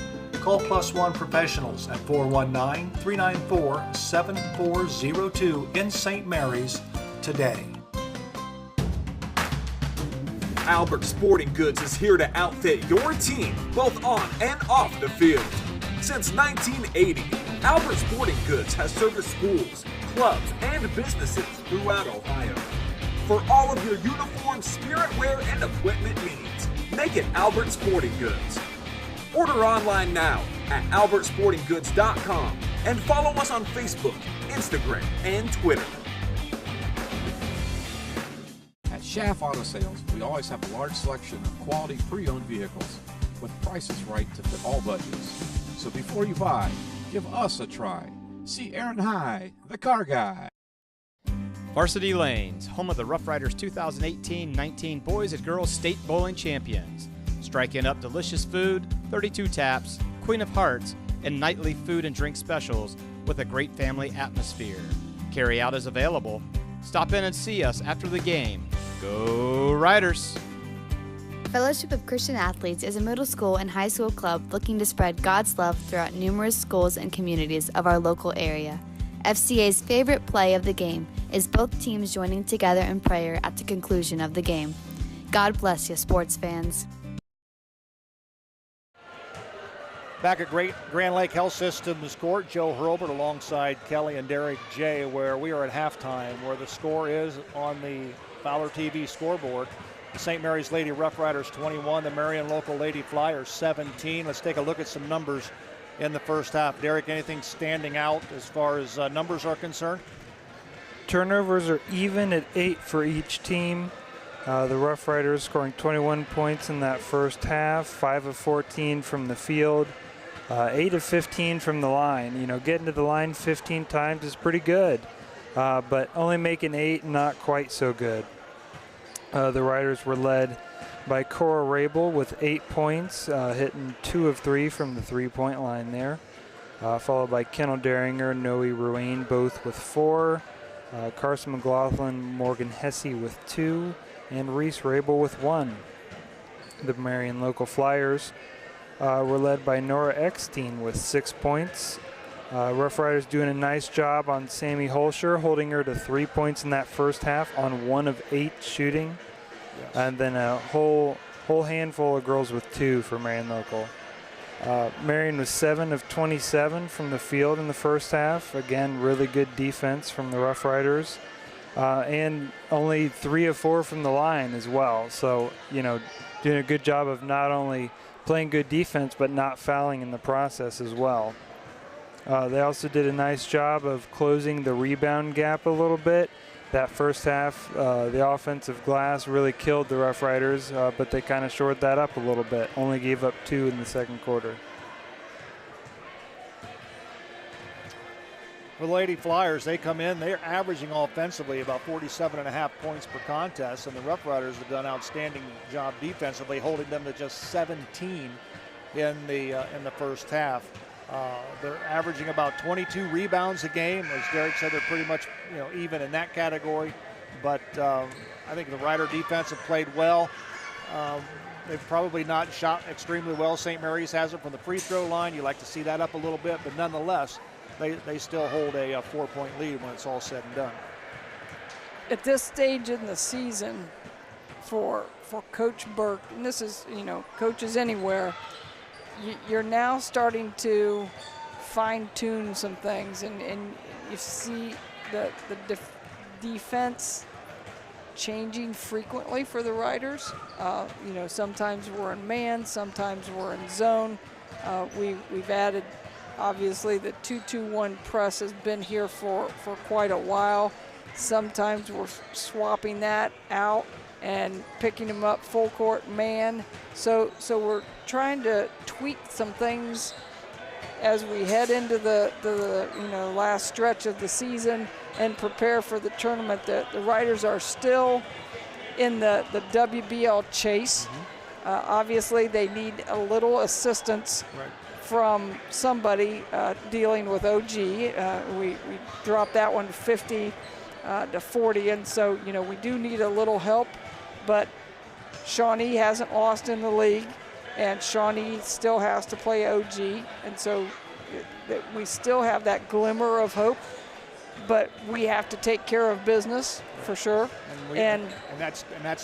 Call Plus One Professionals at 419-394-7402 in St. Mary's today. Albert Sporting Goods is here to outfit your team, both on and off the field. Since 1980, Albert Sporting Goods has serviced schools, clubs, and businesses throughout Ohio. For all of your uniform, spirit wear, and equipment needs, make it Albert Sporting Goods. Order online now at albertsportinggoods.com and follow us on Facebook, Instagram, and Twitter. At Schaff Auto Sales, we always have a large selection of quality pre-owned vehicles with prices right to fit all budgets. So before you buy, give us a try. See Aaron High, the car guy. Varsity Lanes, home of the Rough Riders 2018-19 Boys and Girls State Bowling Champions. Striking up delicious food, 32 taps, Queen of Hearts, and nightly food and drink specials with a great family atmosphere. Carry out is available. Stop in and see us after the game. Go Riders! Fellowship of Christian Athletes is a middle school and high school club looking to spread God's love throughout numerous schools and communities of our local area. FCA's favorite play of the game is both teams joining together in prayer at the conclusion of the game. God bless you, sports fans. Back at Grand Lake Health Systems Court, Joe Hurlbert alongside Kelly and Derek J, where we are at halftime, where the score is on the Fowler TV scoreboard. The St. Mary's Lady Rough Riders 21, the Marion Local Lady Flyers 17. Let's take a look at some numbers in the first half. Derek, anything standing out as far as numbers are concerned? Turnovers are even at 8 for each team. The Rough Riders scoring 21 points in that first half, 5 of 14 from the field, 8 of 15 from the line. You know, getting to the line 15 times is pretty good, but only making 8, not quite so good. The Riders were led by Cora Rabel with 8 points, hitting 2 of 3 from the three-point line there, followed by Kendall Deringer, Noe Ruane, both with 4, Carson McLaughlin, Morgan Hesse with 2, and Reese Rabel with 1. The Marion Local Flyers were led by Nora Eckstein with 6 points. Rough Riders doing a nice job on Sammy Holscher, holding her to 3 points in that first half on 1 of 8 shooting. Yes. And then a whole handful of girls with 2 for Marion Local. Marion was 7 of 27 from the field in the first half. Again, really good defense from the Rough Riders. And only 3 of 4 from the line as well. So, you know, doing a good job of not only playing good defense, but not fouling in the process as well. They also did a nice job of closing the rebound gap a little bit. That first half, the offensive glass really killed the Rough Riders, but they kind of shored that up a little bit. Only gave up 2 in the second quarter. For the Lady Flyers, they come in, they're averaging offensively about 47.5 points per contest, and the Rough Riders have done an outstanding job defensively, holding them to just 17 in the first half. They're averaging about 22 rebounds a game. As Derek said, they're pretty much even in that category. But I think the Rider defense have played well. They've probably not shot extremely well. St. Mary's has it from the free throw line. You like to see that up a little bit, but nonetheless, they still hold a 4-point lead when it's all said and done. At this stage in the season, for Coach Burke, and this is coaches anywhere, you're now starting to fine-tune some things, and you see the defense changing frequently for the Riders. Sometimes we're in man, sometimes we're in zone. We've added, obviously, the 2-2-1 press has been here for quite a while. Sometimes we're swapping that out and picking them up full court man. So we're trying to tweak some things as we head into the last stretch of the season and prepare for the tournament. The Riders are still in the WBL chase. Obviously, they need a little assistance from somebody dealing with OG. We dropped that one 50 to 40, and so we do need a little help. But Shawnee hasn't lost in the league, and Shawnee still has to play OG, and so we still have that glimmer of hope. But we have to take care of business for sure, and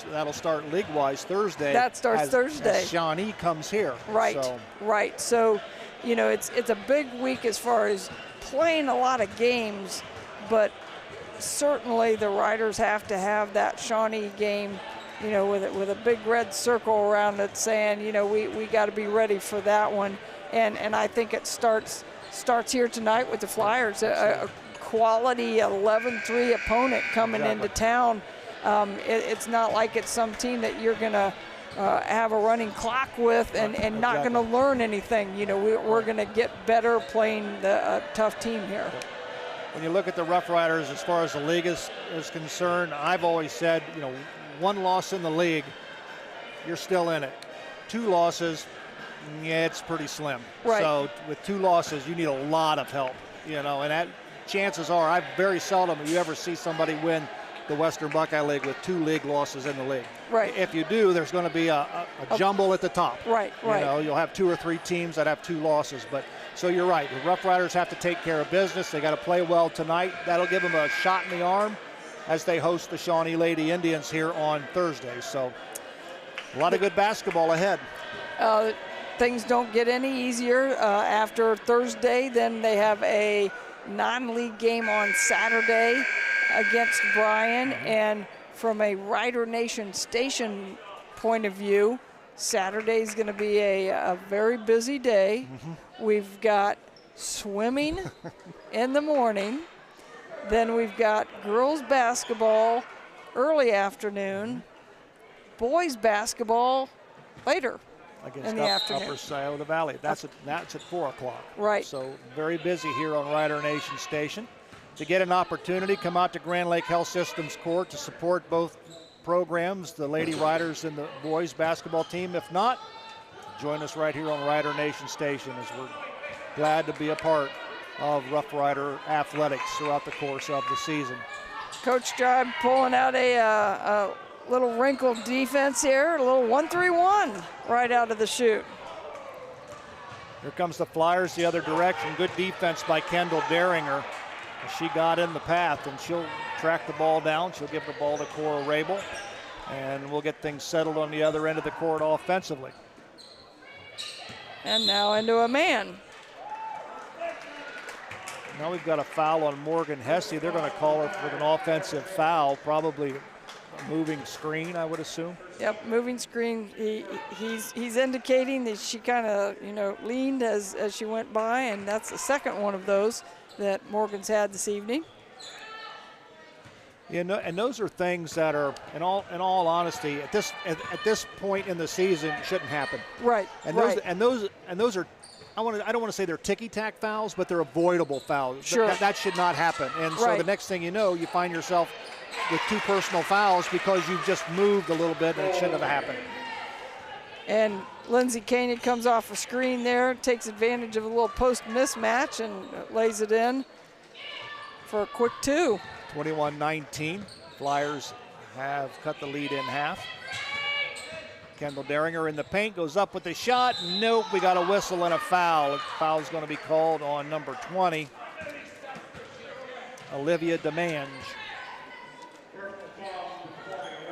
that'll start league-wise Thursday. That starts Thursday. As Shawnee comes here. Right. So, it's a big week as far as playing a lot of games, but certainly the Riders have to have that Shawnee game, with a big red circle around it, saying, we got to be ready for that one, and I think it starts here tonight with the Flyers. A quality 11-3 opponent coming into town. It's not like it's some team that you're going to have a running clock with and not going to learn anything. We're going to get better playing a tough team here. When you look at the Rough Riders as far as the league is concerned, I've always said, one loss in the league, you're still in it. 2 losses, it's pretty slim. Right. So with 2 losses, you need a lot of help, and that chances are, very seldom you ever see somebody win the Western Buckeye League with 2 league losses in the league. Right. If you do, there's going to be a jumble at the top. Right, right. You know, you'll have 2 or 3 teams that have 2 losses. But so you're right. The Rough Riders have to take care of business. They got to play well tonight. That'll give them a shot in the arm as they host the Shawnee Lady Indians here on Thursday. So a lot of good basketball ahead. Things don't get any easier after Thursday. Then they have a non-league game on Saturday against Bryan. And from a Rider Nation Station point of view, Saturday is going to be a very busy day. We've got swimming in the morning. Then we've got girls basketball early afternoon, boys basketball later Against in the afternoon. Upper Scioto Valley. That's at 4 o'clock. Right. So very busy here on Rider Nation Station. To get an opportunity, come out to Grand Lake Health Systems Court to support both programs, the Lady Riders and the boys basketball team. If not, join us right here on Rider Nation Station, as we're glad to be a part of Rough Rider athletics throughout the course of the season. Coach Tribe pulling out a little wrinkled defense here, a little 1-3-1 right out of the chute. Here comes the Flyers the other direction. Good defense by Kendall Deringer. She got in the path, and she'll track the ball down. She'll give the ball to Cora Rabel, and we'll get things settled on the other end of the court offensively. And now into a man. Now we've got a foul on Morgan Hesse. They're going to call her for an offensive foul, probably a moving screen, I would assume. Yep, moving screen. He's indicating that she kind of, leaned as she went by, and that's the second one of those that Morgan's had this evening. Yeah, no, and those are things that are, in all honesty, at this point in the season, shouldn't happen. Right. And right. those are, I don't want to say they're ticky-tack fouls, but they're avoidable fouls. Sure. That should not happen. And so the next thing you know, you find yourself with 2 personal fouls because you've just moved a little bit and it shouldn't have happened. And Lindsay Koenig comes off a screen there, takes advantage of a little post mismatch and lays it in for a quick 2. 21-19. Flyers have cut the lead in half. Kendall Deringer in the paint, goes up with the shot. Nope, we got a whistle and a foul. Foul's going to be called on number 20, Olivia DeMange.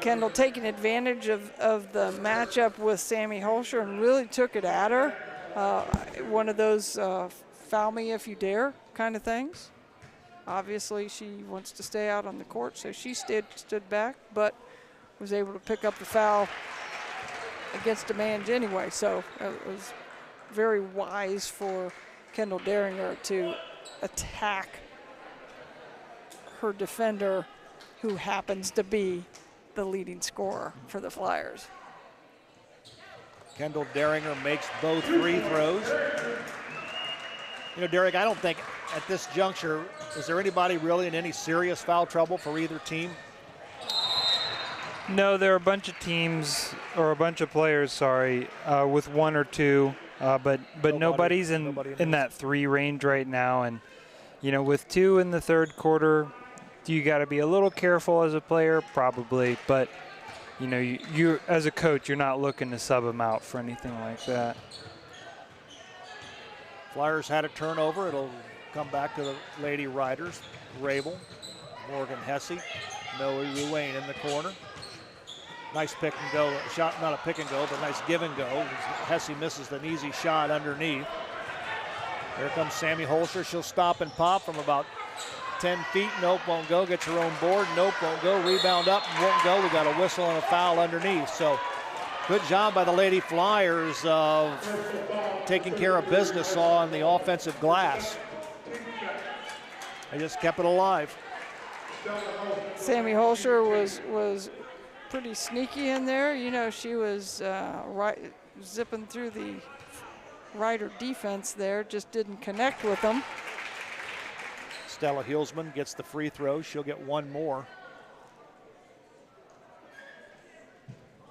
Kendall taking advantage of the matchup with Sammy Holscher and really took it at her. One of those foul me if you dare kind of things. Obviously, she wants to stay out on the court, so she stood back, but was able to pick up the foul against DeMange anyway. So it was very wise for Kendall Deringer to attack her defender, who happens to be the leading scorer for the Flyers. Kendall Deringer makes both free throws. Derek, I don't think at this juncture, is there anybody really in any serious foul trouble for either team? No, there are a bunch of teams, or a bunch of players, with 1 or 2, but nobody's in that 3 range right now. And, with 2 in the third quarter, you got to be a little careful as a player, probably. But, you as a coach, you're not looking to sub them out for anything like that. Flyers had a turnover. It'll come back to the Lady Riders. Rabel, Morgan Hesse, Noe Ruane in the corner. Nice pick and go shot, not a pick and go, but nice give and go. Hesse misses an easy shot underneath. Here comes Sammy Holscher. She'll stop and pop from about 10 feet. Nope, won't go. Gets her own board. Nope, won't go. Rebound up, won't go. We got a whistle and a foul underneath. So good job by the Lady Flyers of taking care of business on the offensive glass. They just kept it alive. Sammy Holscher was pretty sneaky in there. She was zipping through the Rider defense there, just didn't connect with them. Stella Hilsman gets the free throw. She'll get 1 more.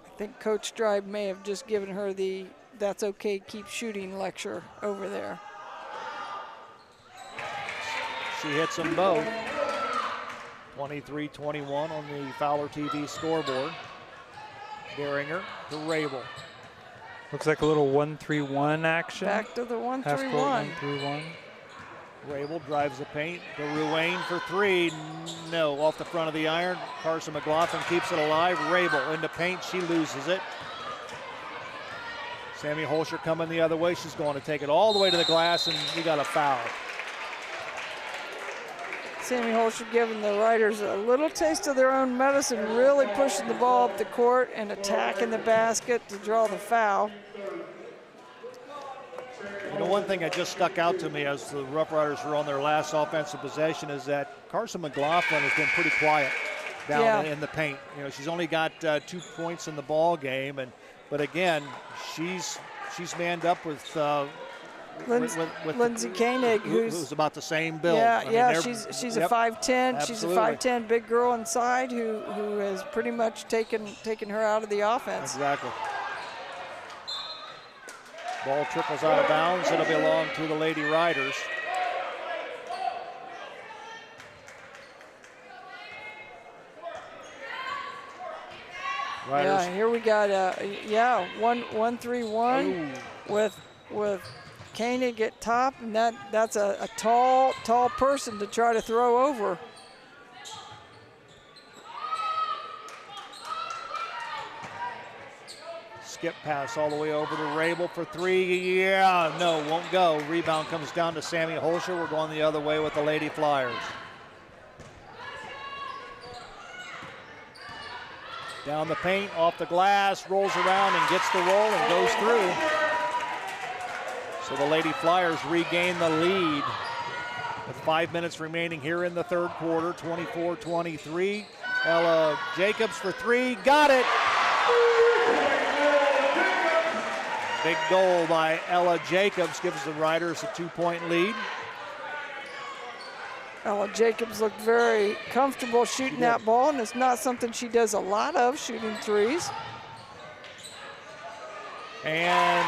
I think Coach Stribe may have just given her the "that's okay, keep shooting" lecture over there. She hits them both. 23-21 on the Fowler TV scoreboard. Deringer to Rabel. Looks like a little 1-3-1 action. Back to the 1-3-1. Half-court 1-3-1. Rabel drives the paint to Ruane for three. No, off the front of the iron. Carson McLaughlin keeps it alive. Rabel into paint. She loses it. Sammy Holscher coming the other way. She's going to take it all the way to the glass, and we got a foul. Sammy Holscher giving the Riders a little taste of their own medicine, really pushing the ball up the court and attacking the basket to draw the foul. You know, one thing that just stuck out to me as the Rough Riders were on their last offensive possession is that Carson McLaughlin has been pretty quiet down in the paint. You know, she's only got 2 points in the ball game, but again, she's manned up with Lindsay Koenig, who's about the same build. She's a 5'10". She's a 5'10" big girl inside who has pretty much taken her out of the offense. Exactly. Ball trickles out of bounds. It'll belong to the Lady Riders. Yeah, here we got 1-3-1 with Koenig at top, and that's a tall person to try to throw over. Skip pass all the way over to Rabel for three. Yeah, no, won't go. Rebound comes down to Sammy Holscher. We're going the other way with the Lady Flyers. Down the paint, off the glass, rolls around and gets the roll and goes through. So the Lady Flyers regain the lead with 5 minutes remaining here in the third quarter, 24-23. Ella Jacobs for three, got it. Big goal by Ella Jacobs gives the Riders a 2-point lead. Ella Jacobs looked very comfortable shooting that ball, and it's not something she does a lot of, shooting threes. And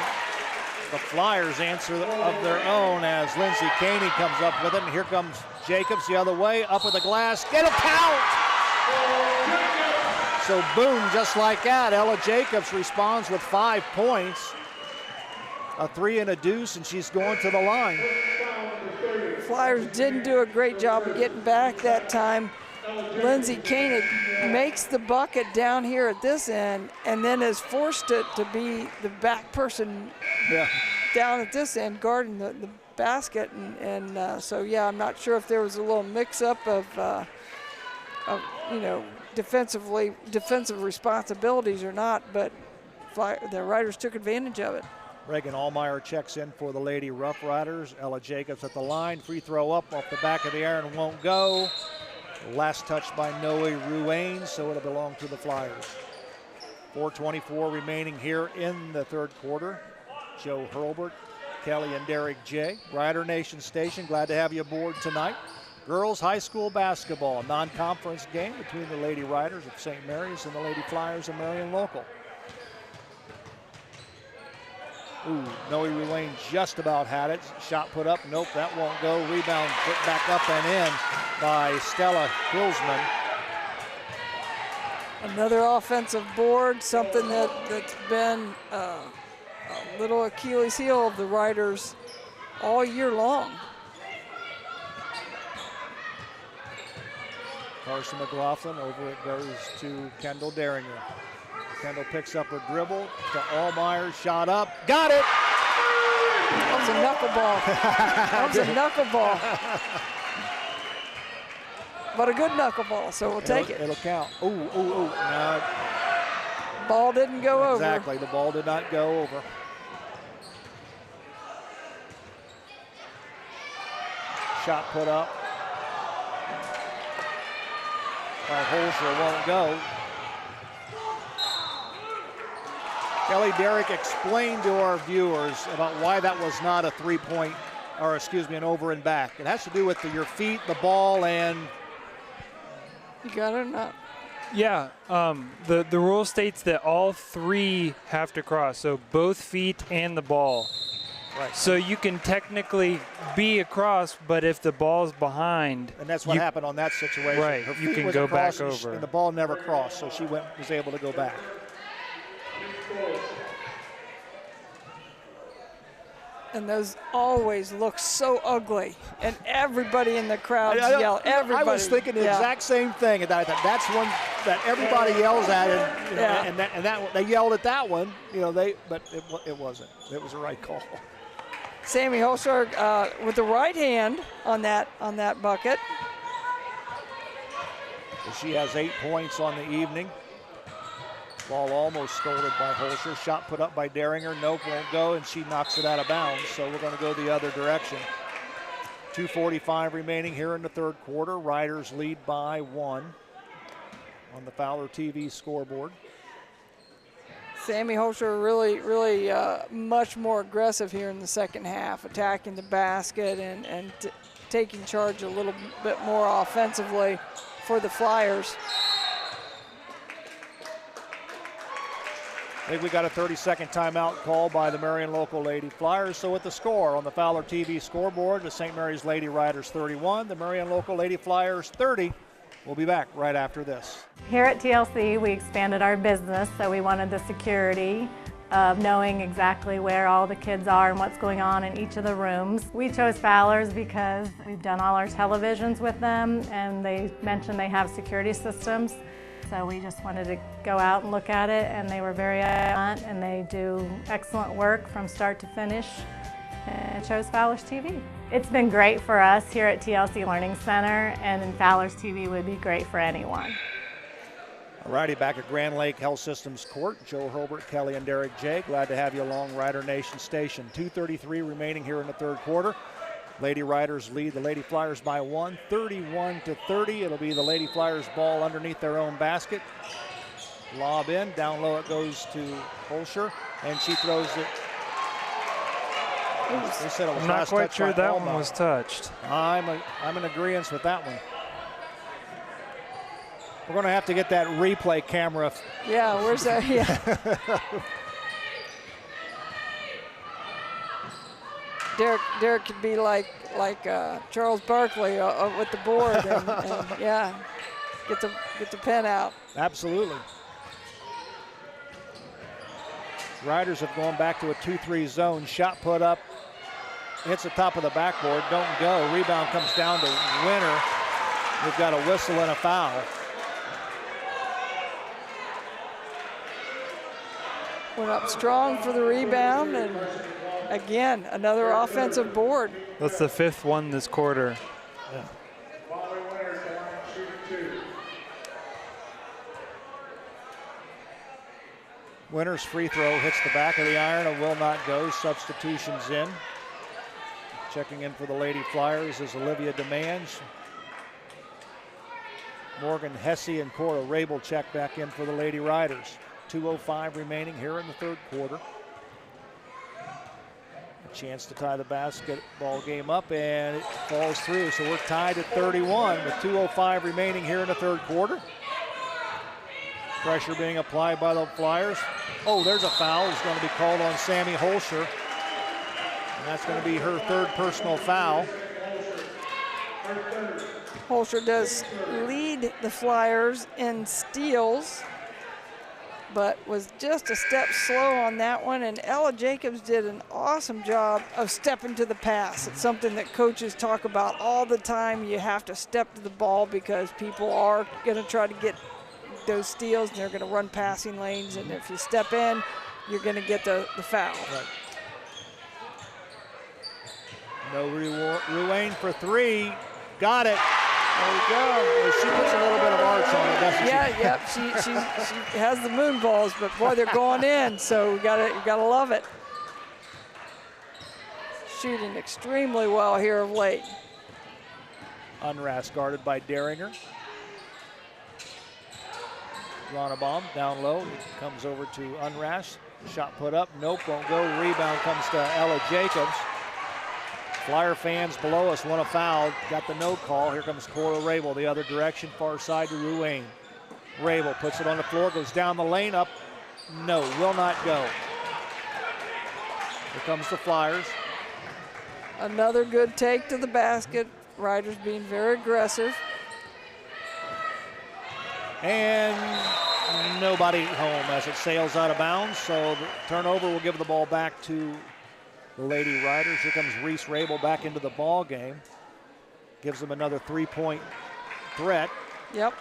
the Flyers answer of their own as Lindsay Koenig comes up with it, and here comes Jacobs the other way, up with the glass, get a count! So boom, just like that, Ella Jacobs responds with 5 points. A three and a deuce, and she's going to the line. Flyers didn't do a great job of getting back that time. Lindsay Koenig makes the bucket down here at this end and then is forced to be the back person down at this end guarding the basket. So, I'm not sure if there was a little mix-up of defensive responsibilities or not, but the Riders took advantage of it. Reagan Allmeyer checks in for the Lady Rough Riders. Ella Jacobs at the line. Free throw up off the back of the iron, won't go. Last touch by Noe Ruane, so it'll belong to the Flyers. 4:24 remaining here in the third quarter. Joe Hurlbert, Kelly and Derek J. Rider Nation Station, glad to have you aboard tonight. Girls high school basketball, non-conference game between the Lady Riders of St. Mary's and the Lady Flyers of Marion Local. Ooh, Noe Ruane just about had it. Shot put up, nope, that won't go. Rebound put back up and in by Stella Hilsman. Another offensive board, something that's been a little Achilles heel of the Riders all year long. Carson McLaughlin, over it goes to Kendall Deringer. Kendall picks up her dribble to Allmeyer, shot up, got it! That was a knuckleball. That was a knuckleball. But a good knuckleball, so we'll take it. It'll count. Ooh. No. Ball didn't go over. Exactly, the ball did not go over. Shot put up. Holscher won't go. Kelly Derrick explained to our viewers about why that was not a three-point, or excuse me, an over and back. It has to do with your feet, the ball, and... You got it or not? Yeah, the rule states that all three have to cross, so both feet and the ball. Right. So you can technically be across, but if the ball's behind. And that's what happened on that situation. Right, Her you feet can was go across back over. and the ball never crossed, so she was able to go back. And those always look so ugly, and everybody in the crowd yell. Everybody. I was thinking the exact same thing. That's one that everybody yells at, and that they yelled at that one. But it wasn't. It was the right call. Sammy Holscher with the right hand on that bucket. She has 8 points on the evening. Ball almost stolen by Holscher. Shot put up by Deringer. Nope, won't go, and she knocks it out of bounds. So we're going to go the other direction. 2:45 remaining here in the third quarter. Riders lead by 1 on the Fowler TV scoreboard. Sammy Holscher really much more aggressive here in the second half, attacking the basket and taking charge a little bit more offensively for the Flyers. I think we got a 30-second timeout call by the Marion local Lady Flyers. So with the score on the Fowler TV scoreboard, the St. Mary's Lady Riders 31, the Marion local Lady Flyers 30. We'll be back right after this. Here at TLC, we expanded our business, so we wanted the security of knowing exactly where all the kids are and what's going on in each of the rooms. We chose Fowler's because we've done all our televisions with them, and they mentioned they have security systems. So we just wanted to go out and look at it, and they were very excellent, and they do excellent work from start to finish, and chose Fowler's TV. It's been great for us here at TLC Learning Center, and Fowler's TV would be great for anyone. All righty, back at Grand Lake Health Systems Court. Joe Hurlbert, Kelly, and Derek J. Glad to have you along Rider Nation Station. 2:33 remaining here in the third quarter. Lady Riders lead the Lady Flyers by 1, 31-30. It'll be the Lady Flyers ball underneath their own basket. Lob in, down low it goes to Holscher, and she throws it. They said it was I'm not last quite touch sure by that Alma. one was touched. I'm in agreement with that one. We're going to have to get that replay camera. Yeah, where's that? Yeah. Derek could be like Charles Barkley with the board, and yeah, get the pen out. Absolutely. Riders have gone back to a 2-3 zone. Shot put up, hits the top of the backboard, don't go. Rebound comes down to Winter. We've got a whistle and a foul. Went up strong for the rebound, and again, another offensive board. That's the fifth one this quarter. Yeah. Winter's free throw hits the back of the iron and will not go. Substitutions in. Checking in for the Lady Flyers is Olivia Demange. Morgan Hesse and Cora Rabel check back in for the Lady Riders. 2:05 remaining here in the third quarter. A chance to tie the basketball game up, and it falls through. So we're tied at 31 with 2:05 remaining here in the third quarter. Pressure being applied by the Flyers. Oh, there's a foul. It's going to be called on Sammy Holscher. And that's going to be her third personal foul. Holscher does lead the Flyers in steals, but was just a step slow on that one, and Ella Jacobs did an awesome job of stepping to the pass. It's something that coaches talk about all the time. You have to step to the ball because people are going to try to get those steals, and they're going to run passing lanes, and if you step in, you're going to get the foul. Right. No Ruane for three. Got it. There we go. She puts a little bit of arch on it, doesn't she? Yeah, yep. She has the moon balls, but boy, they're going in. So you gotta love it. Shooting extremely well here of late. Unras guarded by Deringer. Ronnebaum down low, comes over to Unras. Shot put up, nope, won't go. Rebound comes to Ella Jacobs. Flyer fans below us want a foul. Got the no call. Here comes Cora Rabel the other direction, far side to Ruane. Rabel puts it on the floor, goes down the lane, up. No, will not go. Here comes the Flyers. Another good take to the basket. Riders being very aggressive. And nobody home as it sails out of bounds. So the turnover will give the ball back to the Lady Riders. Here comes Reese Rabel back into the ball game. Gives them another 3-point threat. Yep.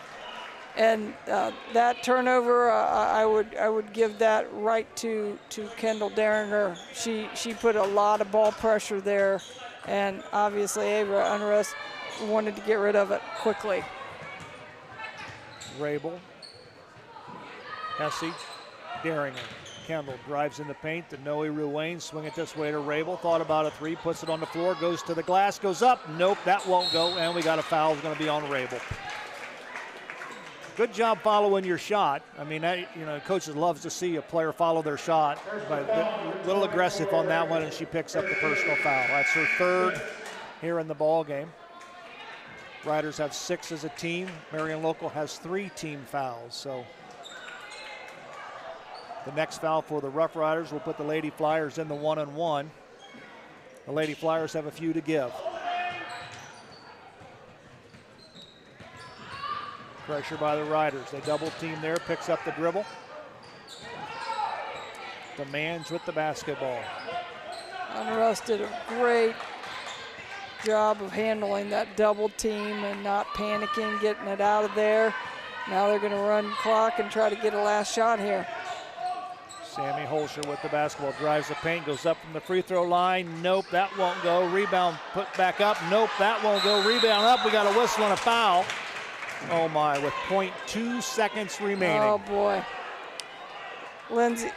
And that turnover, I would give that right to Kendall Derringer. She put a lot of ball pressure there, and obviously Ava Unrest wanted to get rid of it quickly. Rabel, Hesse, Derringer. Kendall drives in the paint to Noe Ruane. Swing it this way to Rabel. Thought about a three, puts it on the floor, goes to the glass, goes up. Nope, that won't go, and we got a foul. It's going to be on Rabel. Good job following your shot. I mean, coaches love to see a player follow their shot, but a little aggressive on that one, and she picks up the personal foul. That's her third here in the ball game. Riders have 6 as a team. Marion Local has 3 team fouls. So the next foul for the Rough Riders will put the Lady Flyers in the 1-on-1. The Lady Flyers have a few to give. Pressure by the Riders. They double team there, picks up the dribble. Demands with the basketball. Unrust did a great job of handling that double team and not panicking, getting it out of there. Now they're going to run clock and try to get a last shot here. Sammy Holscher with the basketball, drives the paint, goes up from the free throw line. Nope, that won't go. Rebound put back up. Nope, that won't go. Rebound up. We got a whistle and a foul. Oh my, with 0.2 seconds remaining. Oh boy. Lindsay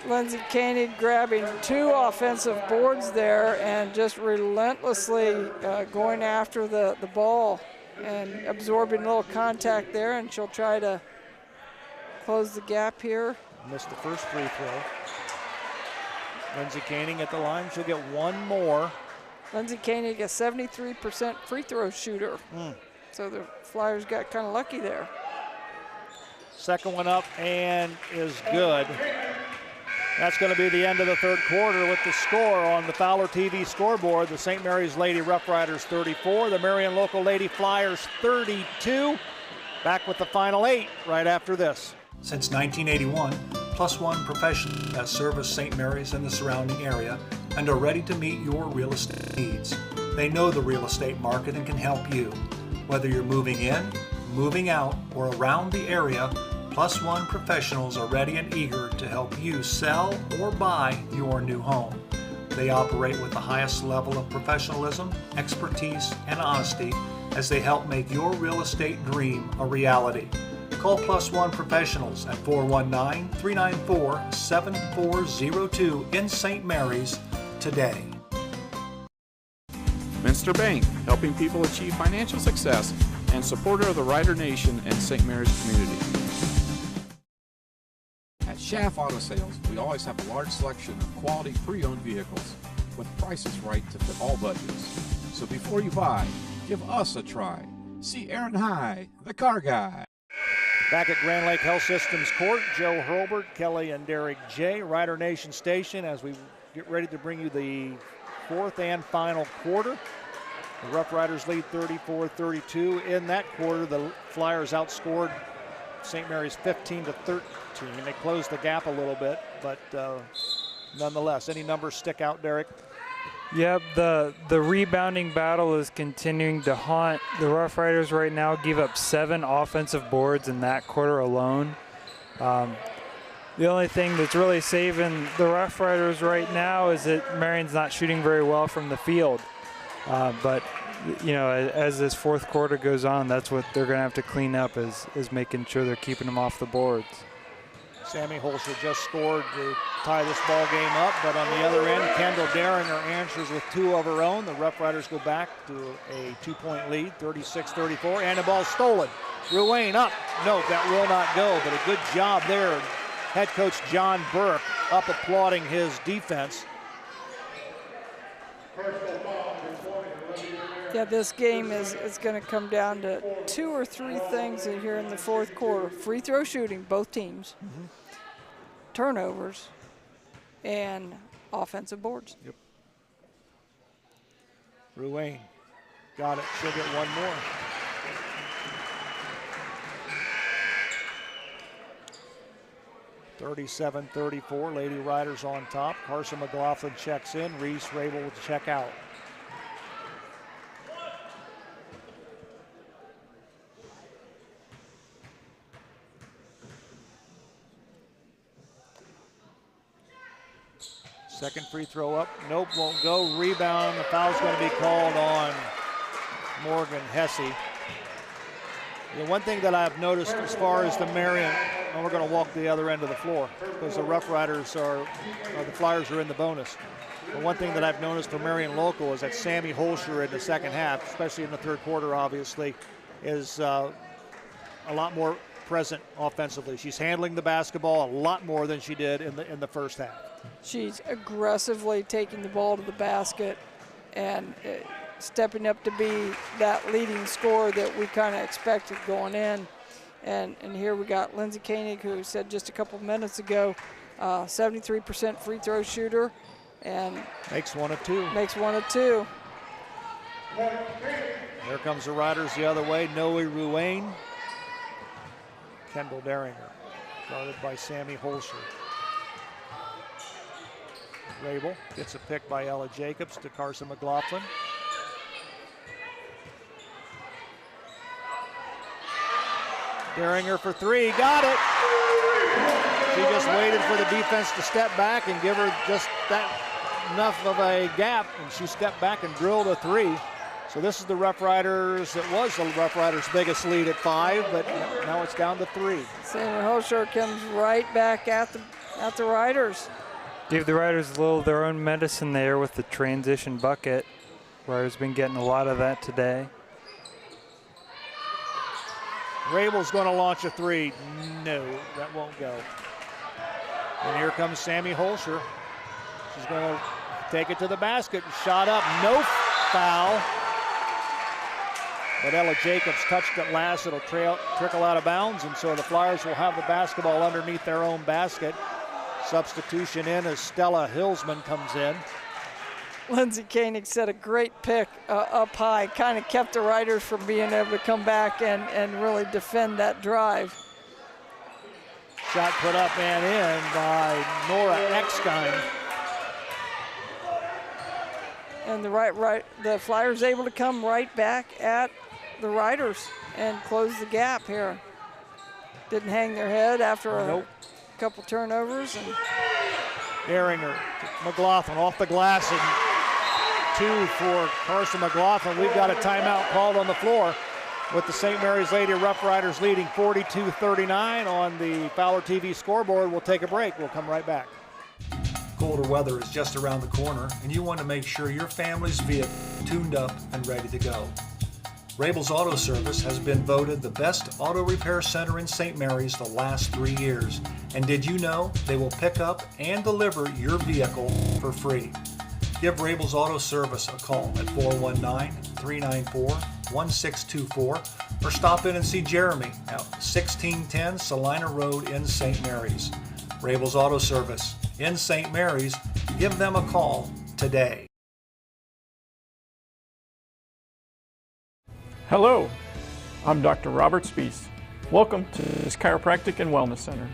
Koenig grabbing 2 offensive boards there and just relentlessly going after the ball and absorbing a little contact there, and she'll try to close the gap here. Missed the first free throw. Lindsay Koenig at the line. She'll get one more. Lindsay Koenig, a 73% free throw shooter. So the Flyers got kind of lucky there. Second one up and is good. That's going to be the end of the third quarter with the score on the Fowler TV scoreboard. The St. Mary's Lady Rough Riders 34, the Marion Local Lady Flyers 32. Back with the final 8 right after this. Since 1981, Plus One Professionals has serviced St. Mary's and the surrounding area and are ready to meet your real estate needs. They know the real estate market and can help you. Whether you're moving in, moving out, or around the area, Plus One Professionals are ready and eager to help you sell or buy your new home. They operate with the highest level of professionalism, expertise, and honesty as they help make your real estate dream a reality. Call Plus One Professionals at 419-394-7402 in St. Mary's today. Minster Bank, helping people achieve financial success, and supporter of the Rider Nation and St. Mary's community. At Schaff Auto Sales, we always have a large selection of quality pre-owned vehicles with prices right to fit all budgets. So before you buy, give us a try. See Aaron High, the car guy. Back at Grand Lake Health Systems Court, Joe Hurlbert, Kelly and Derek J. Rider Nation Station as we get ready to bring you the fourth and final quarter. The Rough Riders lead 34-32. In that quarter, the Flyers outscored St. Mary's 15-13. They closed the gap a little bit, but nonetheless, any numbers stick out, Derek? Yep, the rebounding battle is continuing to haunt the Rough Riders right now. Give up 7 offensive boards in that quarter alone. The only thing that's really saving the Rough Riders right now is that Marion's not shooting very well from the field. But, you know, as this fourth quarter goes on, that's what they're going to have to clean up is making sure they're keeping them off the boards. Sammy Holscher just scored to tie this ball game up, but on the other end, Kendall Derringer answers with 2 of her own. The Rough Riders go back to a 2-point lead, 36-34, and the ball stolen. Ruane up. No, that will not go, but a good job there. Head coach John Burke up applauding his defense. Yeah, this game is going to come down to 2 or 3 things in here in the fourth quarter. Free throw shooting, both teams. Turnovers, and offensive boards. Yep. Ruane got it. She'll get one more. (37-34). Lady Riders on top. Carson McLaughlin checks in. Reese Rabel will check out. Second free throw up. Nope, won't go. Rebound. The foul's going to be called on Morgan Hesse. The one thing that I've noticed as far as the Marion, and we're going to walk the other end of the floor because the Rough Riders the Flyers are in the bonus. The one thing that I've noticed for Marion local is that Sammy Holscher in the second half, especially in the third quarter, obviously, is a lot more present offensively. She's handling the basketball a lot more than she did in the first half. She's aggressively taking the ball to the basket and stepping up to be that leading scorer that we kind of expected going in. And here we got Lindsay Koenig, who said just a couple minutes ago, 73% free throw shooter, and makes one of two. Makes one of two. Here comes the Riders the other way. Noe Ruane, Kendall Daringer, guarded by Sammy Holscher. Rabel gets a pick by Ella Jacobs to Carson McLaughlin. Daringer for three, got it. She just waited for the defense to step back and give her just that enough of a gap, and she stepped back and drilled a three. So this is the Rough Riders. It was the Rough Riders' biggest lead at 5, but now it's down to 3. Sammy Holscher comes right back at the Riders. Gave the Riders a little of their own medicine there with the transition bucket. Riders been getting a lot of that today. Rabel's going to launch a three. No, that won't go. And here comes Sammy Holscher. She's going to take it to the basket. Shot up, no foul. But Ella Jacobs touched it last. It'll trickle out of bounds, and so the Flyers will have the basketball underneath their own basket. Substitution in as Stella Hilsman comes in. Lindsay Koenig set a great pick up high, kind of kept the Riders from being able to come back and really defend that drive. Shot put up and in by Nora Eckstein. And the Flyers able to come right back at the Riders and close the gap here. Didn't hang their head after a couple turnovers. And Daringer, McLaughlin off the glass, and 2 for Carson McLaughlin. We've got a timeout called on the floor with the St. Mary's Lady Rough Riders leading 42-39 on the Fowler TV scoreboard. We'll take a break. We'll come right back. Colder weather is just around the corner, and you want to make sure your family's vehicle is tuned up and ready to go. Rabel's Auto Service has been voted the best auto repair center in St. Mary's the last 3 years. And did you know they will pick up and deliver your vehicle for free? Give Rabel's Auto Service a call at 419-394-1624 or stop in and see Jeremy at 1610 Salina Road in St. Mary's. Rabel's Auto Service in St. Mary's. Give them a call today. Hello, I'm Dr. Robert Spees. Welcome to this Chiropractic and Wellness Center.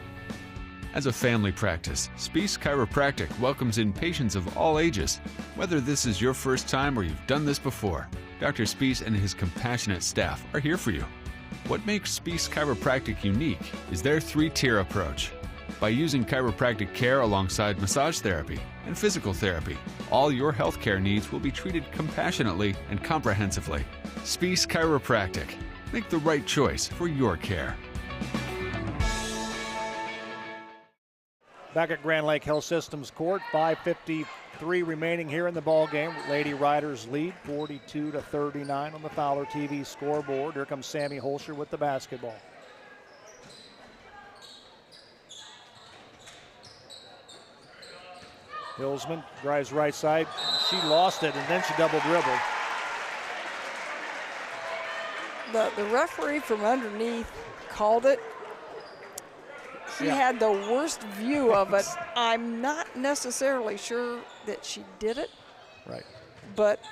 As a family practice, Spees Chiropractic welcomes in patients of all ages. Whether this is your first time or you've done this before, Dr. Spees and his compassionate staff are here for you. What makes Spees Chiropractic unique is their 3-tier approach. By using chiropractic care alongside massage therapy and physical therapy, all your healthcare needs will be treated compassionately and comprehensively. Spees Chiropractic. Make the right choice for your care. Back at Grand Lake Health Systems Court, 5:53 remaining here in the ball game. Lady Riders lead 42-39 on the Fowler TV scoreboard. Here comes Sammy Holscher with the basketball. Hilsman drives right side. She lost it, and then she double dribbled. The referee from underneath called it. He had the worst view of it. I'm not necessarily sure that she did it. Right. But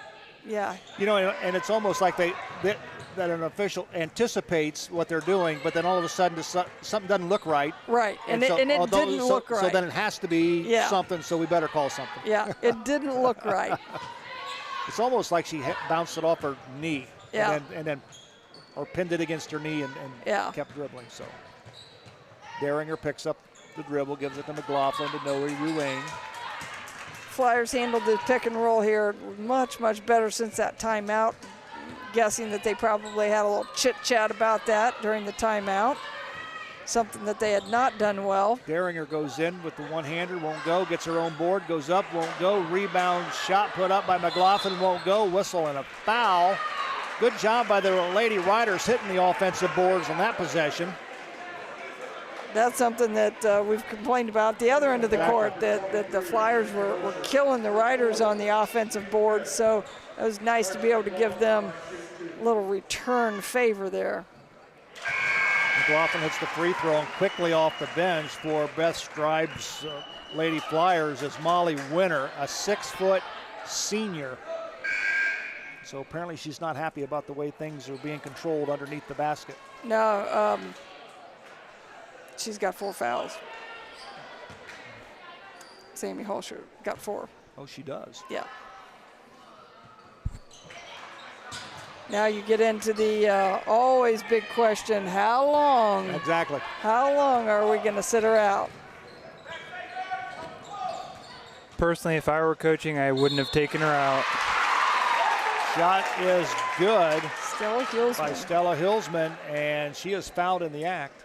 Yeah. You know, and it's almost like that an official anticipates what they're doing, but then all of a sudden something doesn't look right. Right, and it didn't look right. So then it has to be something, so we better call something. Yeah, it didn't look right. It's almost like she bounced it off her knee. Yeah. And then or pinned it against her knee and kept dribbling. So Daringer picks up the dribble, gives it to McLaughlin to Noe Ruane. Flyers handled the pick and roll here much, much better since that timeout. Guessing that they probably had a little chit-chat about that during the timeout. Something that they had not done well. Daringer goes in with the one-hander, won't go, gets her own board, goes up, won't go, rebound, shot put up by McLaughlin, won't go, whistle and a foul. Good job by the Lady Riders hitting the offensive boards on that possession. That's something that we've complained about the other end of the court, that the Flyers were killing the Riders on the offensive board, so it was nice to be able to give them a little return favor there. McLaughlin hits the free throw and quickly off the bench for Beth Stribe's Lady Flyers is Molly Winter, a 6-foot senior. So apparently she's not happy about the way things are being controlled underneath the basket. No, she's got 4 fouls. Sammy Holscher got 4. Oh, she does? Yeah. Now you get into the always big question, how long? Exactly. How long are we going to sit her out? Personally, if I were coaching, I wouldn't have taken her out. Shot is good by Stella Hilsman, and she is fouled in the act.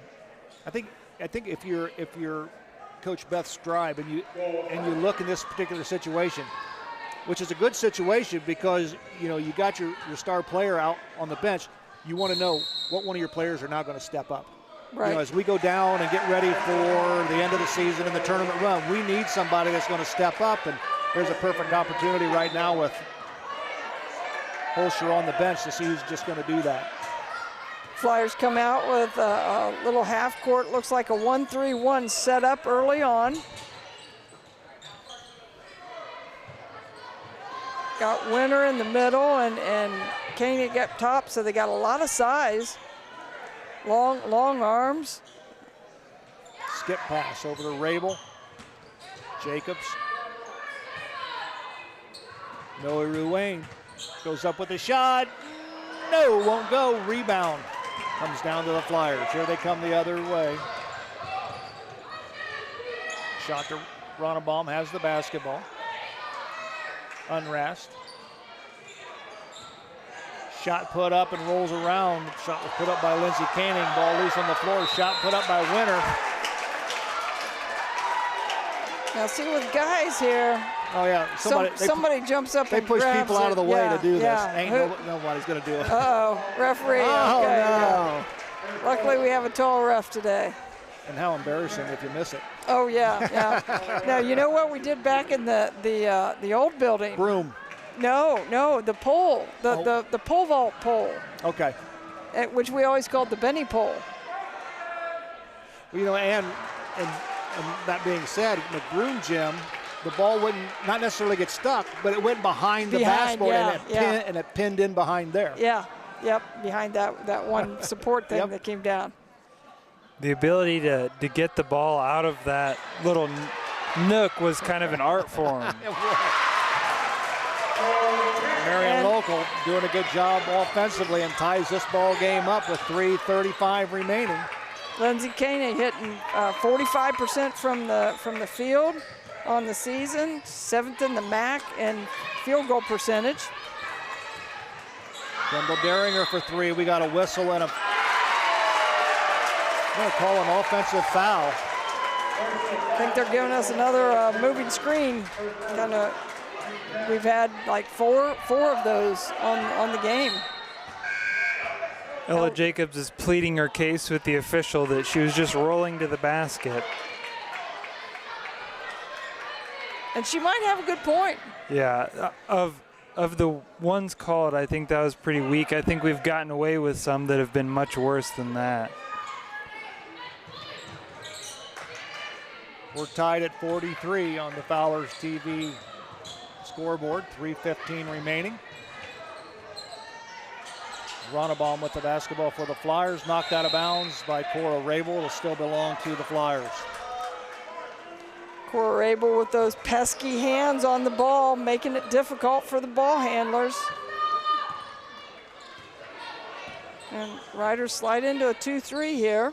I think if you're Coach Beth Stribe and you look in this particular situation, which is a good situation because you got your star player out on the bench, you want to know what one of your players are now going to step up. Right. As we go down and get ready for the end of the season and the tournament run, we need somebody that's going to step up, and there's a perfect opportunity right now with Holscher on the bench to see who's just going to do that. Flyers come out with a little half court, looks like a 1-3-1 setup early on. Got Winter in the middle and Koenig up top, so they got a lot of size. Long arms. Skip pass over to Rabel. Jacobs. Noe Ruane goes up with a shot. No, won't go. Rebound. Comes down to the Flyers. Here they come the other way. Shot to Ronnebaum, has the basketball. Unrest. Shot put up and rolls around. Shot was put up by Lindsey Canning. Ball loose on the floor. Shot put up by Winter. Now see with guys here. Oh yeah, somebody jumps up and grabs push people out of the way to do this. Yeah. Nobody's going to do it. Uh-oh, referee. Oh, okay, no. Yeah. Luckily we have a tall ref today. And how embarrassing if you miss it. Oh yeah. Now you know what we did back in the old building? Broom. No, the pole, the pole vault pole. Okay. Which we always called the Benny pole. Well, and that being said, McBroom Gym, the ball wouldn't not necessarily get stuck, but it went behind the basketball and it pinned in behind there. Yeah. Yep. Behind that one support thing that came down. The ability to get the ball out of that little nook was kind of an art form. Marion Local doing a good job offensively and ties this ball game up with 3:35 remaining. Lindsey Koenig hitting 45% from the field on the season, 7th in the MAC in field goal percentage. Kendall Daringer for 3. We got a whistle and I'm going to call an offensive foul. I think they're giving us another moving screen. We've had like four of those on the game. Ella Jacobs is pleading her case with the official that she was just rolling to the basket. And she might have a good point. Yeah, of the ones called, I think that was pretty weak. I think we've gotten away with some that have been much worse than that. We're tied at 43 on the Fowlers TV scoreboard, 3:15 remaining. Ronnebaum with the basketball for the Flyers, knocked out of bounds by Cora Rabel. It'll still belong to the Flyers. Cora Rabel with those pesky hands on the ball, making it difficult for the ball handlers. And Riders slide into a 2-3 here.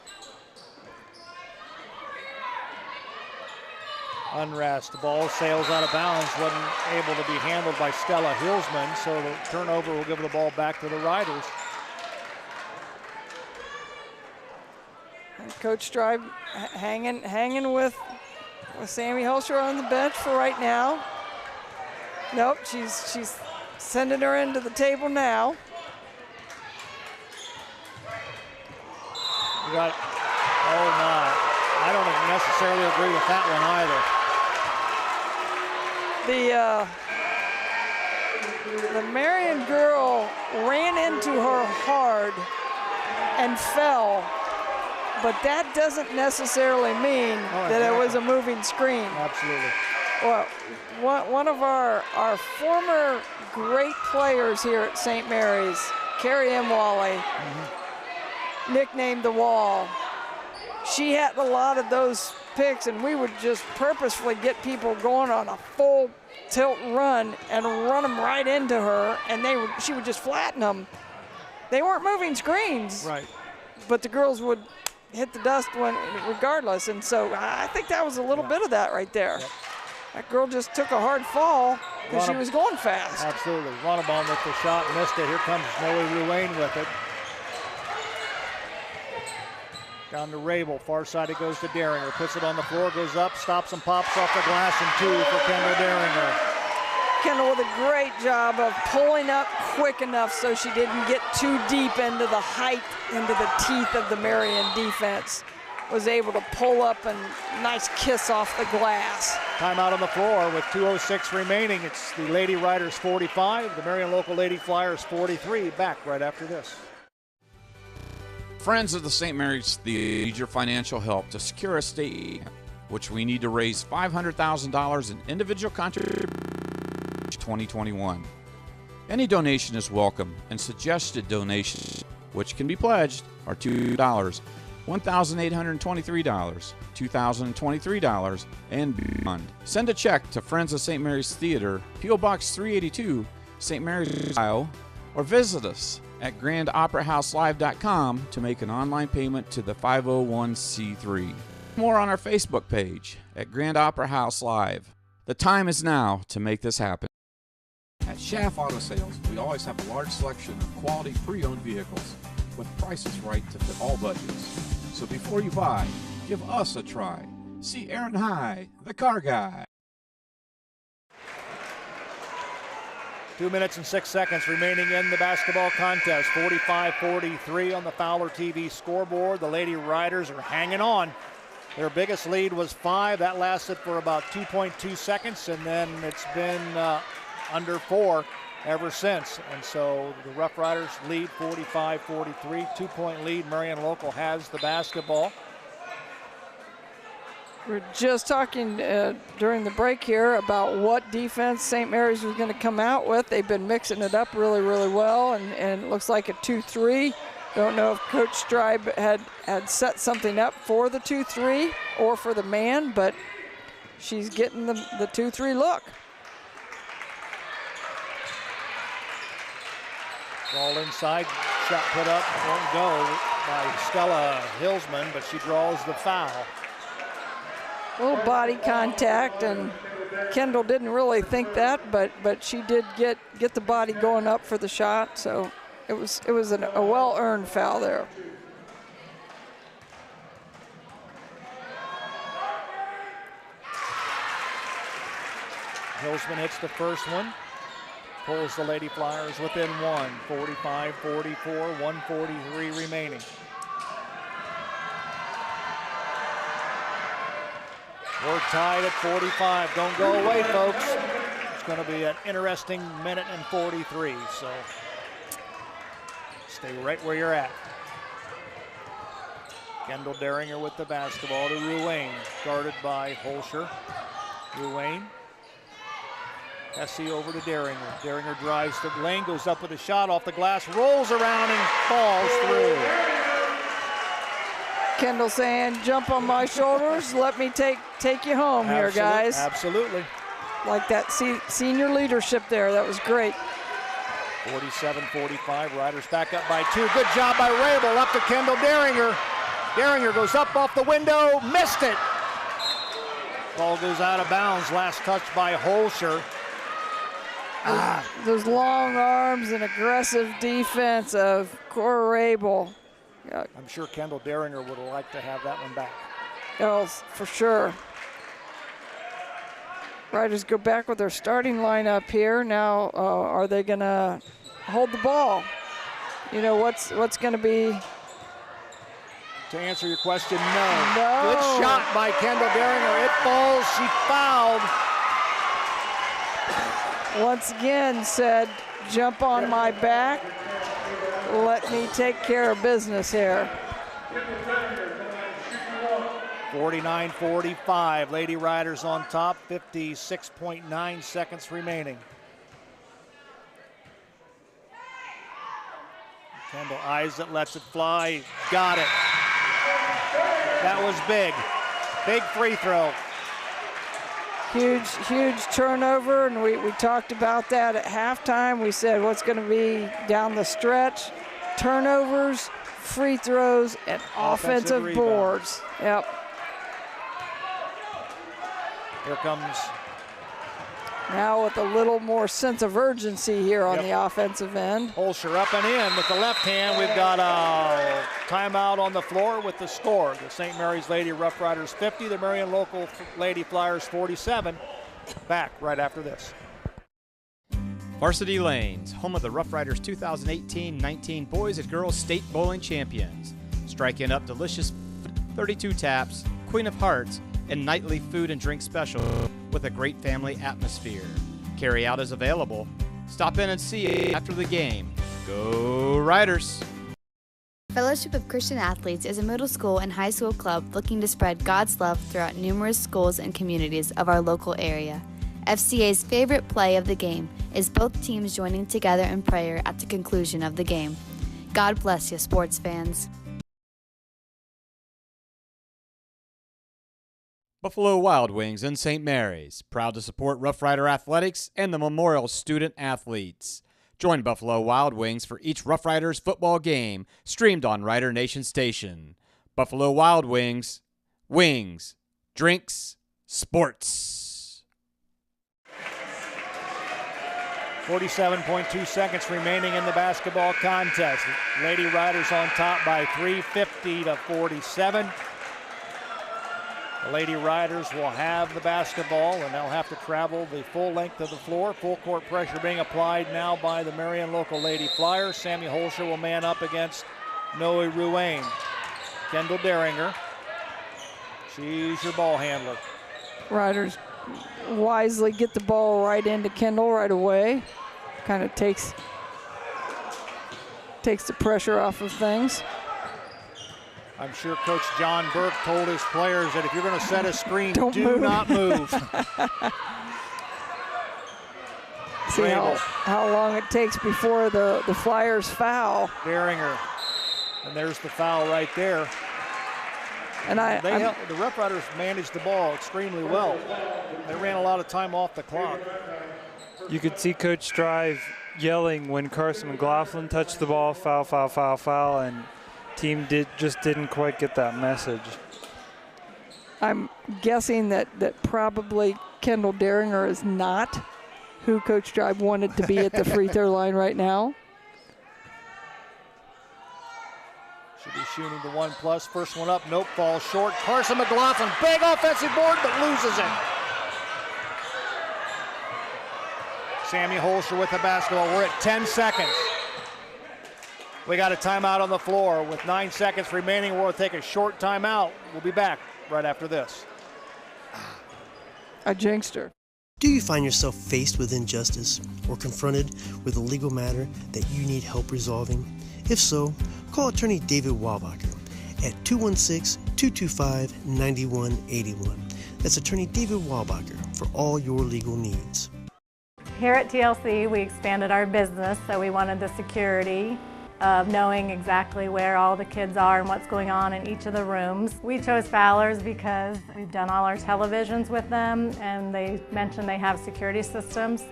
Unrest, the ball sails out of bounds, wasn't able to be handled by Stella Hilsman, so the turnover will give the ball back to the Riders. And Coach Stribe hanging with Sammy Hulsher on the bench for right now. Nope, she's sending her into the table now. We got, oh my, I don't necessarily agree with that one either. The Marion girl ran into her hard and fell, but that doesn't necessarily mean that it was a moving screen. Absolutely. Well, one of our former great players here at St. Mary's, Carrie M. Wally, nicknamed the Wall. She had a lot of those picks, and we would just purposefully get people going on a full tilt run and run them right into her, and she would just flatten them. They weren't moving screens, right? But the girls would hit the dust regardless, and so I think that was a little bit of that right there. Yep. That girl just took a hard fall because she was going fast. Absolutely. Ronnebaum with the shot, missed it. Here comes Noe Ruane with it. Down to Rabel, far side it goes to Deringer, puts it on the floor, goes up, stops and pops off the glass, and 2 for Kendall Deringer. Kendall with a great job of pulling up quick enough so she didn't get too deep into the height, into the teeth of the Marion defense. Was able to pull up and nice kiss off the glass. Timeout on the floor with 2:06 remaining. It's the Lady Riders 45, the Marion local Lady Flyers 43. Back right after this. Friends of the St. Mary's Theater need your financial help to secure a state, which we need to raise $500,000 in individual contributions 2021. Any donation is welcome, and suggested donations, which can be pledged, are $2, $1,823, $2,023, and beyond. Send a check to Friends of St. Mary's Theater, P.O. Box 382, St. Mary's, Ohio, or visit us at grandoperahouselive.com to make an online payment to the 501c3. More on our Facebook page at Grand Opera House Live. The time is now to make this happen. At Schaff Auto Sales, we always have a large selection of quality pre-owned vehicles with prices right to fit all budgets. So before you buy, give us a try. See Aaron High, the car guy. 2 minutes and 6 seconds remaining in the basketball contest. 45-43 on the Fowler TV scoreboard. The Lady Riders are hanging on. Their biggest lead was 5. That lasted for about 2.2 seconds, and then it's been under 4 ever since. And so the Rough Riders lead 45-43, 2-point lead. Marion Local has the basketball. We're just talking during the break here about what defense St. Mary's was going to come out with. They've been mixing it up really, really well, and it looks like a 2-3. Don't know if Coach Stribe had set something up for the 2-3 or for the man, but she's getting the 2-3 look. Ball inside, shot put up, won't go by Stella Hilsman, but she draws the foul. A little body contact, and Kendall didn't really think that, but she did get the body going up for the shot, so it was a well-earned foul there. Hilsman hits the first one, pulls the Lady Flyers within 1, 45-44, 1:43 remaining. We're tied at 45. Don't go away, folks. It's going to be an interesting minute and 43, so stay right where you're at. Kendall Deringer with the basketball to Ruane, guarded by Hulsher. Ruane Hesse over to Deringer. Deringer drives the lane, goes up with a shot off the glass, rolls around and falls through. Kendall saying, jump on my shoulders, let me take you home here, guys. Absolutely. Like that senior leadership there, that was great. 47-45, Riders back up by 2. Good job by Rabel, up to Kendall Deringer. Deringer goes up off the window, missed it. Ball goes out of bounds, last touch by Holscher. Those long arms and aggressive defense of Cora Rabel. I'm sure Kendall Deringer would have liked to have that one back. Oh, for sure. Riders go back with their starting lineup here. Now, are they going to hold the ball? You know, what's going to be? To answer your question, no. Good shot by Kendall Deringer. It falls. She fouled. Once again said, jump on my back. Let me take care of business here. 49-45, Lady Riders on top, 56.9 seconds remaining. Kendall eyes it, lets it fly, got it. That was big. Big free throw. Huge turnover, and we talked about that at halftime. We said what's going to be down the stretch. Turnovers, free throws, and offensive boards. Yep. Here comes. Now with a little more sense of urgency here on the offensive end. Holscher up and in with the left hand. We've got a timeout on the floor with the score. The St. Mary's Lady Rough Riders 50, the Marion Local Lady Flyers 47. Back right after this. Varsity Lanes, home of the Rough Riders 2018-19 Boys and Girls State Bowling Champions. Striking up delicious 32 taps, Queen of Hearts, and nightly food and drink special with a great family atmosphere. Carry out is available. Stop in and see it after the game. Go Riders! Fellowship of Christian Athletes is a middle school and high school club looking to spread God's love throughout numerous schools and communities of our local area. FCA's favorite play of the game is both teams joining together in prayer at the conclusion of the game. God bless you, sports fans. Buffalo Wild Wings in St. Mary's, proud to support Rough Rider athletics and the Memorial Student Athletes. Join Buffalo Wild Wings for each Rough Riders football game streamed on Rider Nation Station. Buffalo Wild Wings, wings, drinks, sports. 47.2 seconds remaining in the basketball contest. Lady Riders on top by 3, 50-47. The Lady Riders will have the basketball, and they'll have to travel the full length of the floor. Full court pressure being applied now by the Marion Local Lady Flyers. Sammy Holscher will man up against Noe Ruane. Kendall Deringer, she's your ball handler. Riders wisely get the ball right into Kendall right away. Kind of takes the pressure off of things. I'm sure Coach John Burke told his players that if you're going to set a screen, do not move. See how long it takes before the Flyers foul. Deringer, and there's the foul right there. And the Rough Riders managed the ball extremely well. They ran a lot of time off the clock. You could see Coach Strive yelling when Carson McLaughlin touched the ball, foul, foul, foul, foul, and team just didn't quite get that message. I'm guessing that probably Kendall Deringer is not who Coach Strive wanted to be at the free throw line right now. Should be shooting the 1+. First one up, nope, falls short. Carson McLaughlin, big offensive board, but loses it. Sammy Holscher with the basketball. We're at 10 seconds. We got a timeout on the floor. With 9 seconds remaining, we'll take a short timeout. We'll be back right after this. A jinxter. Do you find yourself faced with injustice or confronted with a legal matter that you need help resolving? If so, call attorney David Walbacher at 216-225-9181. That's attorney David Walbacher for all your legal needs. Here at TLC, we expanded our business, so we wanted the security of knowing exactly where all the kids are and what's going on in each of the rooms. We chose Fowler's because we've done all our televisions with them, and they mentioned they have security systems.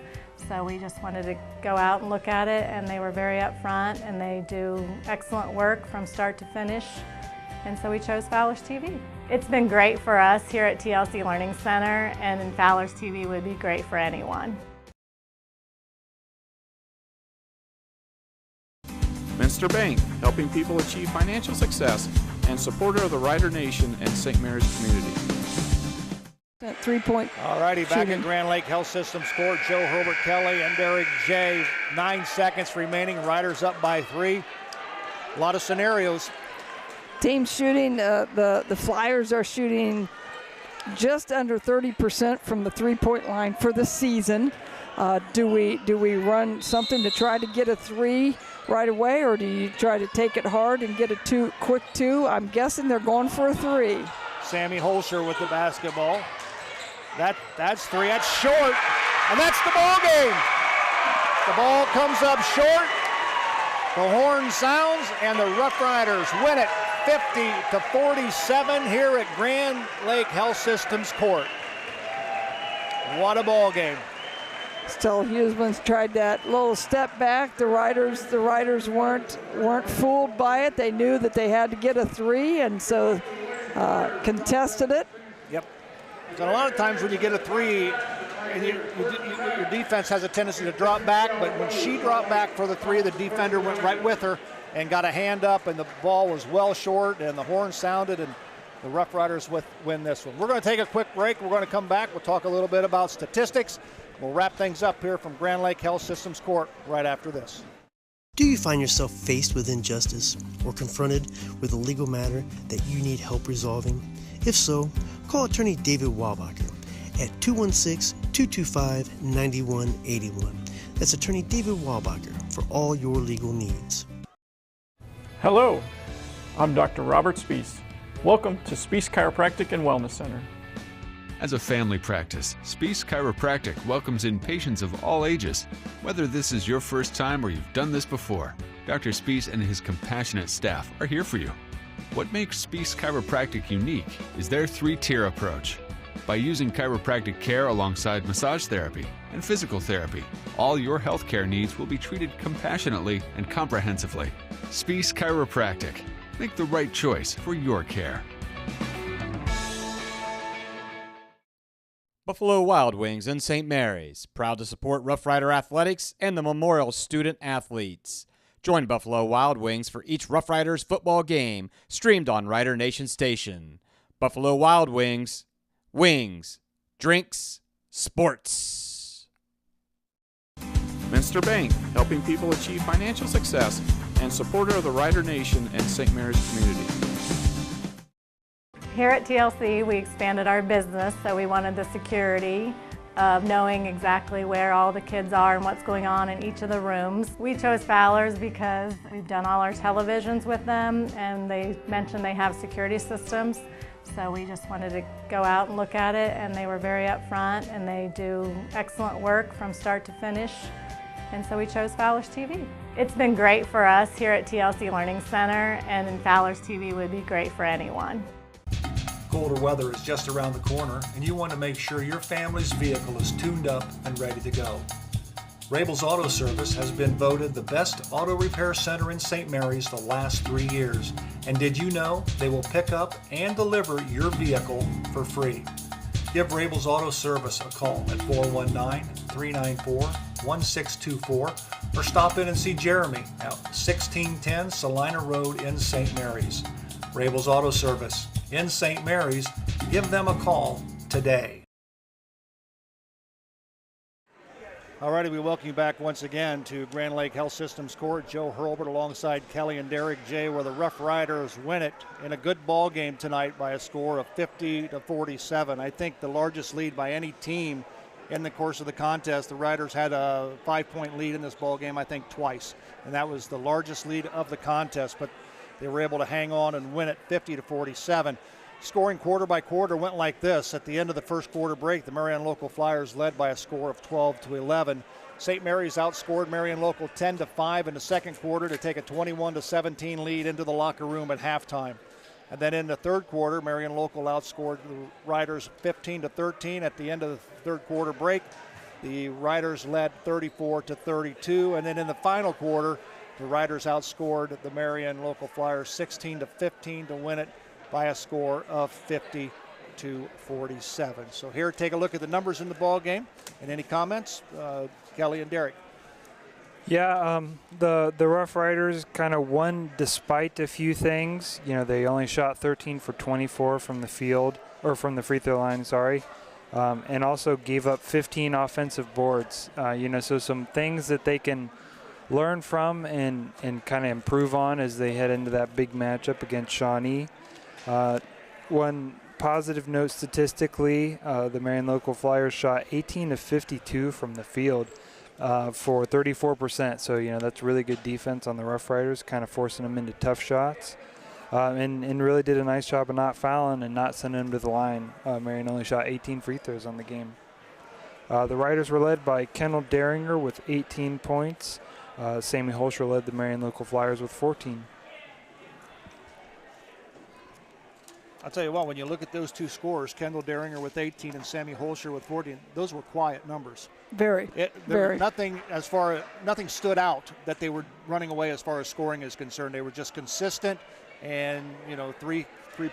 So we just wanted to go out and look at it, and they were very upfront, and they do excellent work from start to finish. And so we chose Fowler's TV. It's been great for us here at TLC Learning Center, and Fowler's TV would be great for anyone. Minster Bank, helping people achieve financial success, and supporter of the Rider Nation and St. Mary's community. That 3-point. All righty, back at Grand Lake Health Systems Court, Joe Herbert Kelly and Derek J. 9 seconds remaining. Riders up by 3. A lot of scenarios. Team shooting, the Flyers are shooting just under 30% from the 3-point line for the season. Do we run something to try to get a 3 right away, or do you try to take it hard and get a quick 2? I'm guessing they're going for a 3. Sammy Holscher with the basketball. That's 3. That's short, and that's the ball game. The ball comes up short. The horn sounds, and the Rough Riders win it 50-47 here at Grand Lake Health Systems Court. What a ball game. Still, Huseman's tried that little step back. The Riders weren't fooled by it. They knew that they had to get a 3, and so contested it. Yep. And a lot of times when you get a 3, and your defense has a tendency to drop back, but when she dropped back for the 3, the defender went right with her and got a hand up, and the ball was well short, and the horn sounded, and the Rough Riders win this one. We're going to take a quick break. We're going to come back. We'll talk a little bit about statistics. We'll wrap things up here from Grand Lake Health Systems Court right after this. Do you find yourself faced with injustice or confronted with a legal matter that you need help resolving? If so, call attorney David Walbacher at 216-225-9181. That's attorney David Walbacher for all your legal needs. Hello, I'm Dr. Robert Spees. Welcome to Spees Chiropractic and Wellness Center. As a family practice, Spees Chiropractic welcomes in patients of all ages. Whether this is your first time or you've done this before, Dr. Spees and his compassionate staff are here for you. What makes Spees Chiropractic unique is their 3-tier approach. By using chiropractic care alongside massage therapy and physical therapy, all your healthcare needs will be treated compassionately and comprehensively. Spees Chiropractic. Make the right choice for your care. Buffalo Wild Wings in St. Mary's, proud to support Rough Rider athletics and the Memorial Student Athletes. Join Buffalo Wild Wings for each Rough Riders football game, streamed on Rider Nation Station. Buffalo Wild Wings, wings, drinks, sports. Minster Bank, helping people achieve financial success, and supporter of the Rider Nation and St. Mary's community. Here at TLC, we expanded our business, so we wanted the security of knowing exactly where all the kids are and what's going on in each of the rooms. We chose Fowler's because we've done all our televisions with them, and they mentioned they have security systems. So we just wanted to go out and look at it, and they were very upfront, and they do excellent work from start to finish. And so we chose Fowler's TV. It's been great for us here at TLC Learning Center, and Fowler's TV would be great for anyone. Colder weather is just around the corner, and you want to make sure your family's vehicle is tuned up and ready to go. Rabel's Auto Service has been voted the best auto repair center in St. Mary's the last 3 years. And did you know they will pick up and deliver your vehicle for free? Give Rabel's Auto Service a call at 419-394-1624 or stop in and see Jeremy at 1610 Salina Road in St. Mary's. Rabel's Auto Service in St. Mary's. Give them a call today. All righty, we welcome you back once again to Grand Lake Health Systems Court. Joe Herbert alongside Kelly and Derek J, where the Rough Riders win it in a good ball game tonight by a score of 50-47. I think the largest lead by any team in the course of the contest. The Riders had a 5-point lead in this ball game, I think twice, and that was the largest lead of the contest, but they were able to hang on and win it 50-47. scoring quarter by quarter went like this. At the end of the first quarter break, the Marion Local Flyers led by a score of 12-11. St. Mary's outscored Marion Local 10-5 in the second quarter to take a 21-17 lead into the locker room at halftime. And then in the third quarter, Marion Local outscored the Riders 15-13. At the end of the third quarter break, the Riders led 34-32. And then in the final quarter, the Riders outscored the Marion Local Flyers 16-15 to win it by a score of 50-47. So here, take a look at the numbers in the ball game. And any comments, Kelly and Derek? Yeah, the Rough Riders kind of won despite a few things. You know, they only shot 13 for 24 from the field, or from the free throw line, sorry, and also gave up 15 offensive boards. You know, so some things that they can learn from and kind of improve on as they head into that big matchup against Shawnee. One positive note statistically, the Marion Local Flyers shot 18 of 52 from the field for 34%. So, you know, that's really good defense on the Rough Riders, kind of forcing them into tough shots. And really did a nice job of not fouling and not sending them to the line. Marion only shot 18 free throws on the game. The Riders were led by Kendall Deringer with 18 points. Sammy Holscher led the Marion Local Flyers with 14. I'll tell you what, when you look at those two scores, Kendall Deringer with 18 and Sammy Holscher with 14, those were quiet numbers. Very. Nothing stood out that they were running away as far as scoring is concerned. They were just consistent, and you know, three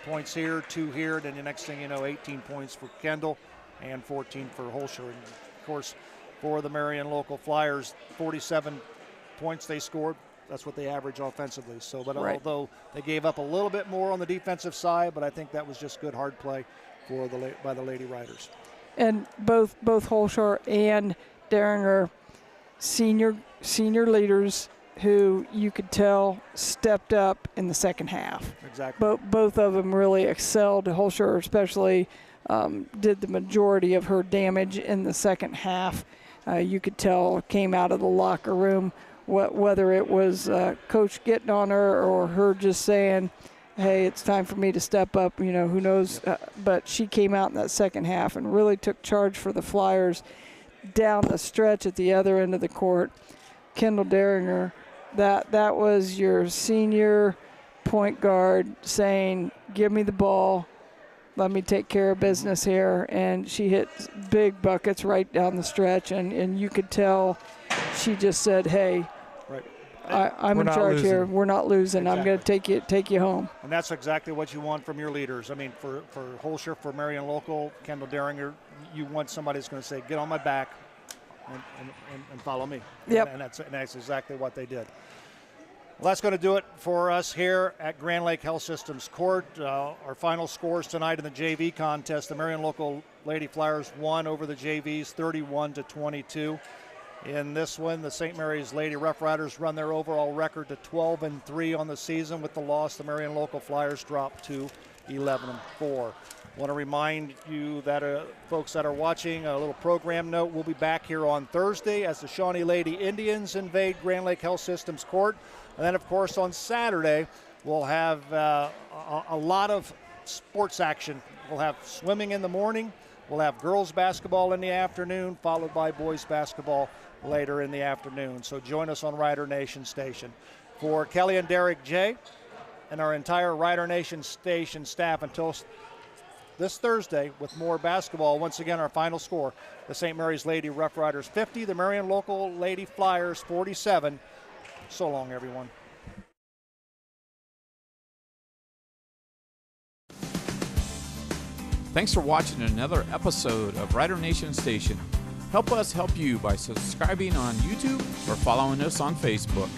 points here, 2 here, then the next thing you know, 18 points for Kendall and 14 for Holscher. And of course, for the Marion Local Flyers, 47 points they scored. That's what they average offensively. So, but right. Although they gave up a little bit more on the defensive side, but I think that was just good hard play by the Lady Riders. And both Holscher and Deringer, senior leaders who you could tell stepped up in the second half. Exactly. Both of them really excelled. Holscher especially did the majority of her damage in the second half. You could tell came out of the locker room, whether it was coach getting on her or her just saying, hey, it's time for me to step up, you know, who knows. But she came out in that second half and really took charge for the Flyers down the stretch at the other end of the court. Kendall Deringer, that was your senior point guard saying, give me the ball, let me take care of business here. And she hit big buckets right down the stretch, and you could tell she just said, hey, right. I'm in charge here. We're not losing. Exactly. I'm going to take you home. And that's exactly what you want from your leaders. I mean, for Holscher, for Marion Local, Kendall Deringer, you want somebody that's going to say, get on my back and follow me. Yep. And that's exactly what they did. Well, that's going to do it for us here at Grand Lake Health Systems Court. Our final scores tonight in the JV contest, the Marion Local Lady Flyers won over the JVs 31-22. In this one, the St. Mary's Lady Rough Riders run their overall record to 12-3 on the season. With the loss, the Marion Local Flyers dropped to 11-4. Want to remind you that folks that are watching, a little program note, we'll be back here on Thursday as the Shawnee Lady Indians invade Grand Lake Health Systems Court. And then, of course, on Saturday, we'll have a lot of sports action. We'll have swimming in the morning. We'll have girls basketball in the afternoon, followed by boys basketball later in the afternoon. So join us on Rider Nation Station. For Kelly and Derek J. and our entire Rider Nation Station staff until this Thursday with more basketball. Once again, our final score, the St. Mary's Lady Rough Riders 50, the Marion Local Lady Flyers 47. So long, everyone. Thanks for watching another episode of Rider Nation Station. Help us help you by subscribing on YouTube or following us on Facebook.